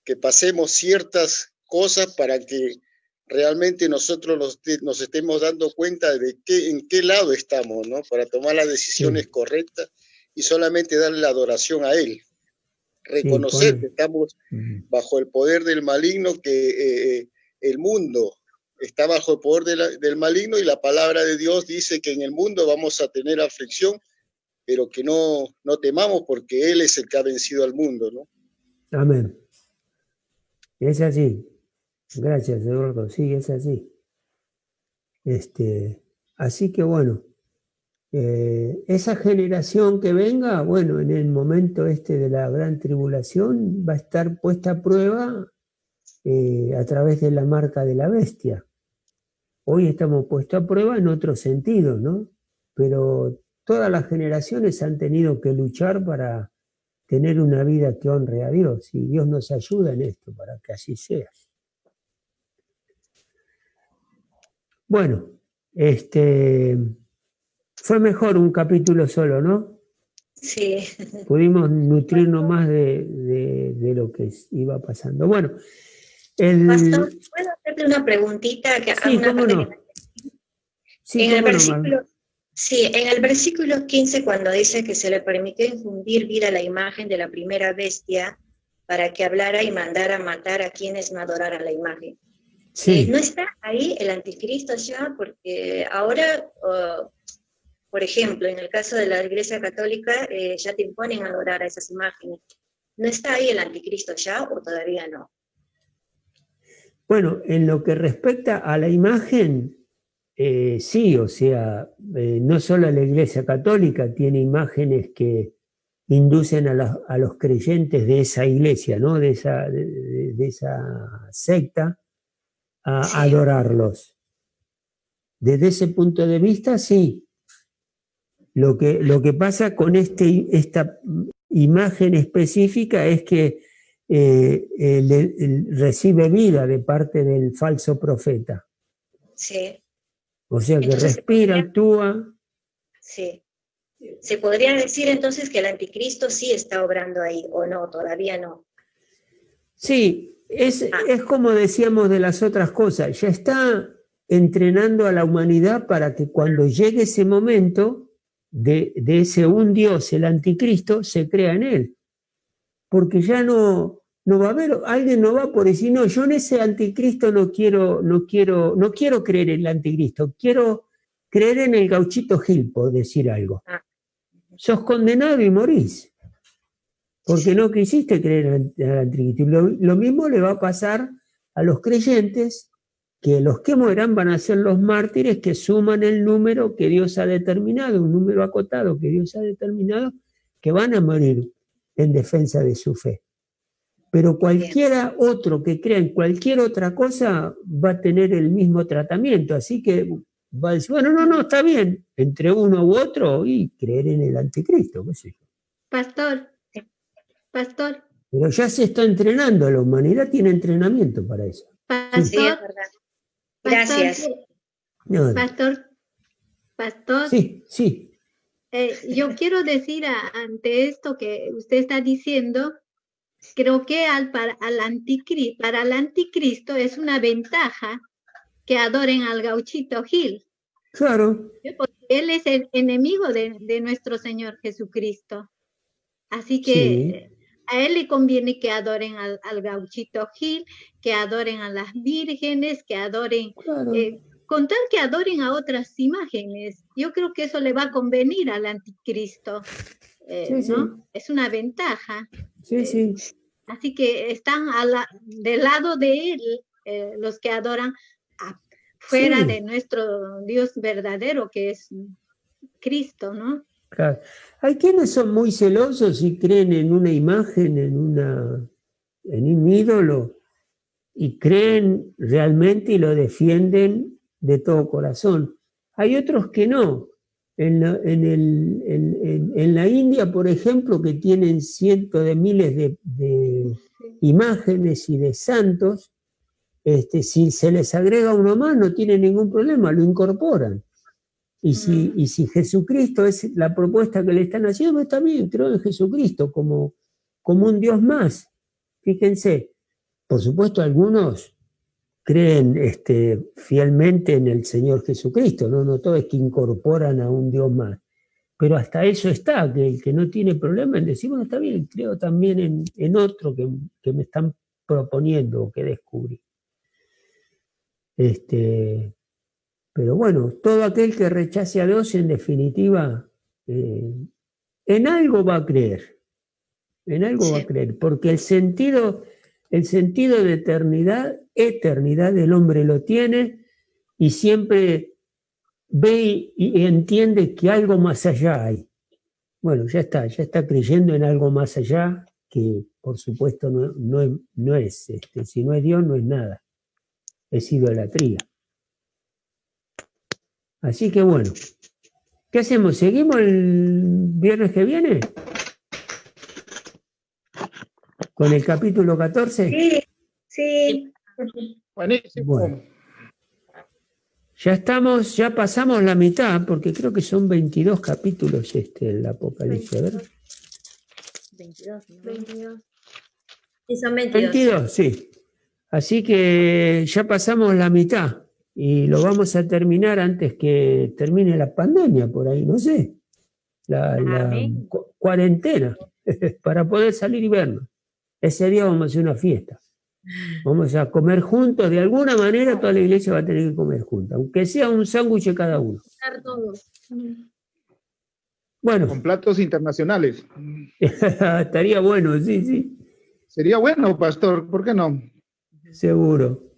Speaker 3: que pasemos ciertas cosas para que realmente nosotros nos estemos dando cuenta de en qué lado estamos, ¿no?, para tomar las decisiones correctas y solamente darle la adoración a Él. Reconocer que estamos bajo el poder del maligno, que el mundo está bajo el poder del maligno, y la palabra de Dios dice que en el mundo vamos a tener aflicción, pero que no temamos porque Él es el que ha vencido al mundo, ¿no?
Speaker 1: Amén. Es así. Gracias, Eduardo. Sí, es así. Así que bueno, esa generación que venga, bueno, en el momento de la gran tribulación va a estar puesta a prueba a través de la marca de la bestia. Hoy estamos puestos a prueba en otro sentido, ¿no? Pero todas las generaciones han tenido que luchar para tener una vida que honre a Dios, y Dios nos ayuda en esto para que así sea. Bueno, fue mejor un capítulo solo, ¿no?
Speaker 2: Sí.
Speaker 1: Pudimos nutrirnos más de lo que iba pasando. Bueno,
Speaker 2: Pastor, ¿puedo hacerte una preguntita?
Speaker 1: Sí, cómo no. Sí,
Speaker 2: en el
Speaker 1: cómo no,
Speaker 2: versículo, sí, en el versículo 15, cuando dice que se le permitió infundir vida a la imagen de la primera bestia para que hablara y mandara matar a quienes no adoraran la imagen.
Speaker 1: Sí.
Speaker 2: ¿No está ahí el anticristo ya? Porque ahora, por ejemplo, en el caso de la Iglesia Católica, ya te imponen a adorar a esas imágenes. ¿No está ahí el anticristo ya o todavía no?
Speaker 1: Bueno, en lo que respecta a la imagen, sí, o sea, no solo la Iglesia Católica tiene imágenes que inducen a los creyentes de esa iglesia, ¿no?, de esa secta, a adorarlos. Desde ese punto de vista, sí. Lo que pasa con esta imagen específica es que recibe vida de parte del falso profeta.
Speaker 2: Sí.
Speaker 1: O sea que
Speaker 2: Entonces,
Speaker 1: respira, actúa.
Speaker 2: Sí. ¿Se podría decir entonces que el anticristo sí está obrando ahí o no? Todavía no.
Speaker 1: Sí, es como decíamos de las otras cosas, ya está entrenando a la humanidad para que cuando llegue ese momento de ese un Dios, el anticristo, se crea en él. Porque ya no no va a haber, alguien no va por decir, no, yo en ese anticristo no quiero creer en el anticristo, quiero creer en el Gauchito Gil, por decir algo. Sos condenado y morís, porque no quisiste creer en el anticristo. Lo mismo le va a pasar a los creyentes, que los que mueran van a ser los mártires que suman el número que Dios ha determinado, un número acotado que Dios ha determinado, que van a morir en defensa de su fe. Pero cualquiera otro que crea en cualquier otra cosa va a tener el mismo tratamiento, así que va a decir, bueno, no, está bien, entre uno u otro y creer en el anticristo, qué sé yo.
Speaker 8: Pastor.
Speaker 1: Pero ya se está entrenando, la humanidad tiene entrenamiento para eso.
Speaker 8: Pastor.
Speaker 2: Sí, es verdad. Gracias.
Speaker 1: No,
Speaker 8: Pastor.
Speaker 1: Sí.
Speaker 8: Yo quiero decir ante esto que usted está diciendo, creo que para el anticristo es una ventaja que adoren al Gauchito Gil.
Speaker 1: Claro.
Speaker 8: Porque él es el enemigo de nuestro Señor Jesucristo. Así que sí, a él le conviene que adoren al Gauchito Gil, que adoren a las vírgenes, que adoren,
Speaker 1: claro.
Speaker 8: Con tal que adoren a otras imágenes. Yo creo que eso le va a convenir al anticristo,
Speaker 1: Sí.
Speaker 8: ¿no? Es una ventaja.
Speaker 1: Sí.
Speaker 8: Así que están del lado de él los que adoran fuera de nuestro Dios verdadero, que es Cristo, ¿no?
Speaker 1: Claro. Hay quienes son muy celosos y creen en una imagen, en un ídolo, y creen realmente y lo defienden de todo corazón. Hay otros que no. En la India, por ejemplo, que tienen cientos de miles de imágenes y de santos, si se les agrega uno más no tiene ningún problema, lo incorporan. Y si Jesucristo es la propuesta que le están haciendo, está bien, creo en Jesucristo como un Dios más. Fíjense, por supuesto algunos creen fielmente en el Señor Jesucristo, no todo es que incorporan a un Dios más. Pero hasta eso está, que el que no tiene problema en decir, bueno, está bien, creo también en otro que me están proponiendo o que descubrí. Pero bueno, todo aquel que rechace a Dios, en definitiva, en algo va a creer. En algo va a creer, porque el sentido de eternidad del hombre lo tiene y siempre ve y entiende que algo más allá hay. Bueno, ya está creyendo en algo más allá, que por supuesto no es, si no es Dios no es nada, es idolatría. Así que bueno, ¿qué hacemos? ¿Seguimos el viernes que viene? ¿Con el capítulo 14?
Speaker 2: Sí.
Speaker 5: Buenísimo.
Speaker 1: Bueno, ya pasamos la mitad, porque creo que son 22 capítulos el Apocalipsis. A ver.
Speaker 2: 22.
Speaker 6: Sí, son
Speaker 1: 22, sí. Así que ya pasamos la mitad y lo vamos a terminar antes que termine la pandemia, por ahí, no sé. La cuarentena, para poder salir y vernos. Ese día vamos a hacer una fiesta. Vamos a comer juntos, de alguna manera toda la iglesia va a tener que comer juntos, aunque sea un sándwich cada uno. Bueno.
Speaker 5: Con platos internacionales.
Speaker 1: Estaría bueno, sí.
Speaker 5: Sería bueno, pastor, ¿por qué no?
Speaker 1: Seguro.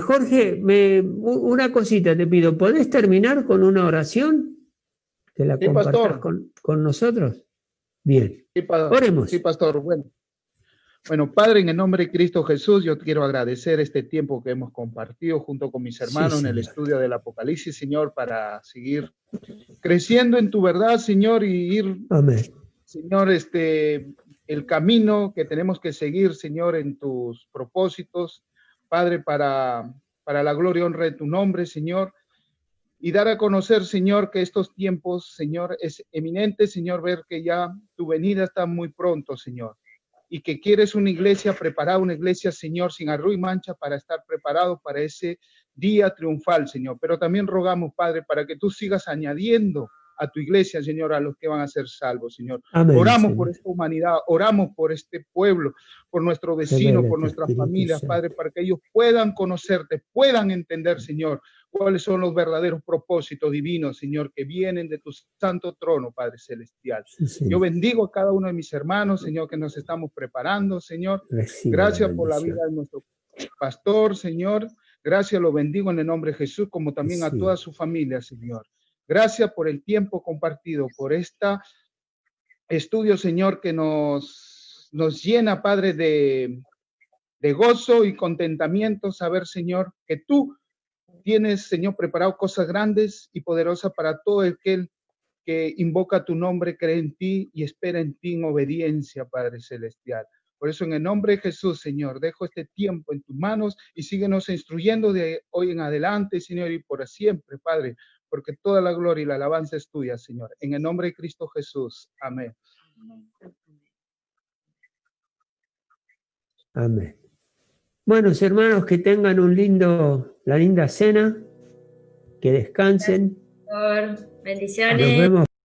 Speaker 1: Jorge, una cosita te pido, ¿podés terminar con una oración? Que la compartas con nosotros. Bien. Oremos.
Speaker 5: Sí, pastor. Bueno, Padre, en el nombre de Cristo Jesús, yo quiero agradecer este tiempo que hemos compartido junto con mis hermanos en el estudio del Apocalipsis, Señor, para seguir creciendo en tu verdad, Señor, y ir,
Speaker 1: amén,
Speaker 5: Señor, el camino que tenemos que seguir, Señor, en tus propósitos, Padre, para la gloria y honra de tu nombre, Señor, y dar a conocer, Señor, que estos tiempos, Señor, es eminente, Señor, ver que ya tu venida está muy pronto, Señor, y que quieres una iglesia preparada, una iglesia, Señor, sin arruga y mancha, para estar preparado para ese día triunfal, Señor. Pero también rogamos, Padre, para que tú sigas añadiendo a tu iglesia, Señor, a los que van a ser salvos, Señor.
Speaker 1: Amén,
Speaker 5: Oramos
Speaker 1: Señor.
Speaker 5: por esta humanidad, oramos por este pueblo, por nuestros vecinos, por nuestras familias, Padre, para que ellos puedan conocerte, puedan entender, Señor, cuáles son los verdaderos propósitos divinos, Señor, que vienen de tu santo trono, Padre Celestial.
Speaker 1: Sí, Señor.
Speaker 5: Yo bendigo a cada uno de mis hermanos, Señor, que nos estamos preparando, Señor.
Speaker 1: Recibe
Speaker 5: Gracias
Speaker 1: la
Speaker 5: por la
Speaker 1: bendición.
Speaker 5: vida de nuestro pastor, Señor. Gracias, lo bendigo en el nombre de Jesús, como también a
Speaker 1: Sí.
Speaker 5: toda su familia, Señor. Gracias por el tiempo compartido, por este estudio, Señor, que nos llena, Padre, de gozo y contentamiento, saber, Señor, que tú tienes, Señor, preparado cosas grandes y poderosas para todo aquel que invoca tu nombre, cree en ti y espera en ti en obediencia, Padre Celestial. Por eso, en el nombre de Jesús, Señor, dejo este tiempo en tus manos y síguenos instruyendo de hoy en adelante, Señor, y por siempre, Padre, porque toda la gloria y la alabanza es tuya, Señor. En el nombre de Cristo Jesús. Amén.
Speaker 1: Amén. Buenos hermanos, que tengan la linda cena, que descansen.
Speaker 9: Bendiciones.
Speaker 1: Nos vemos.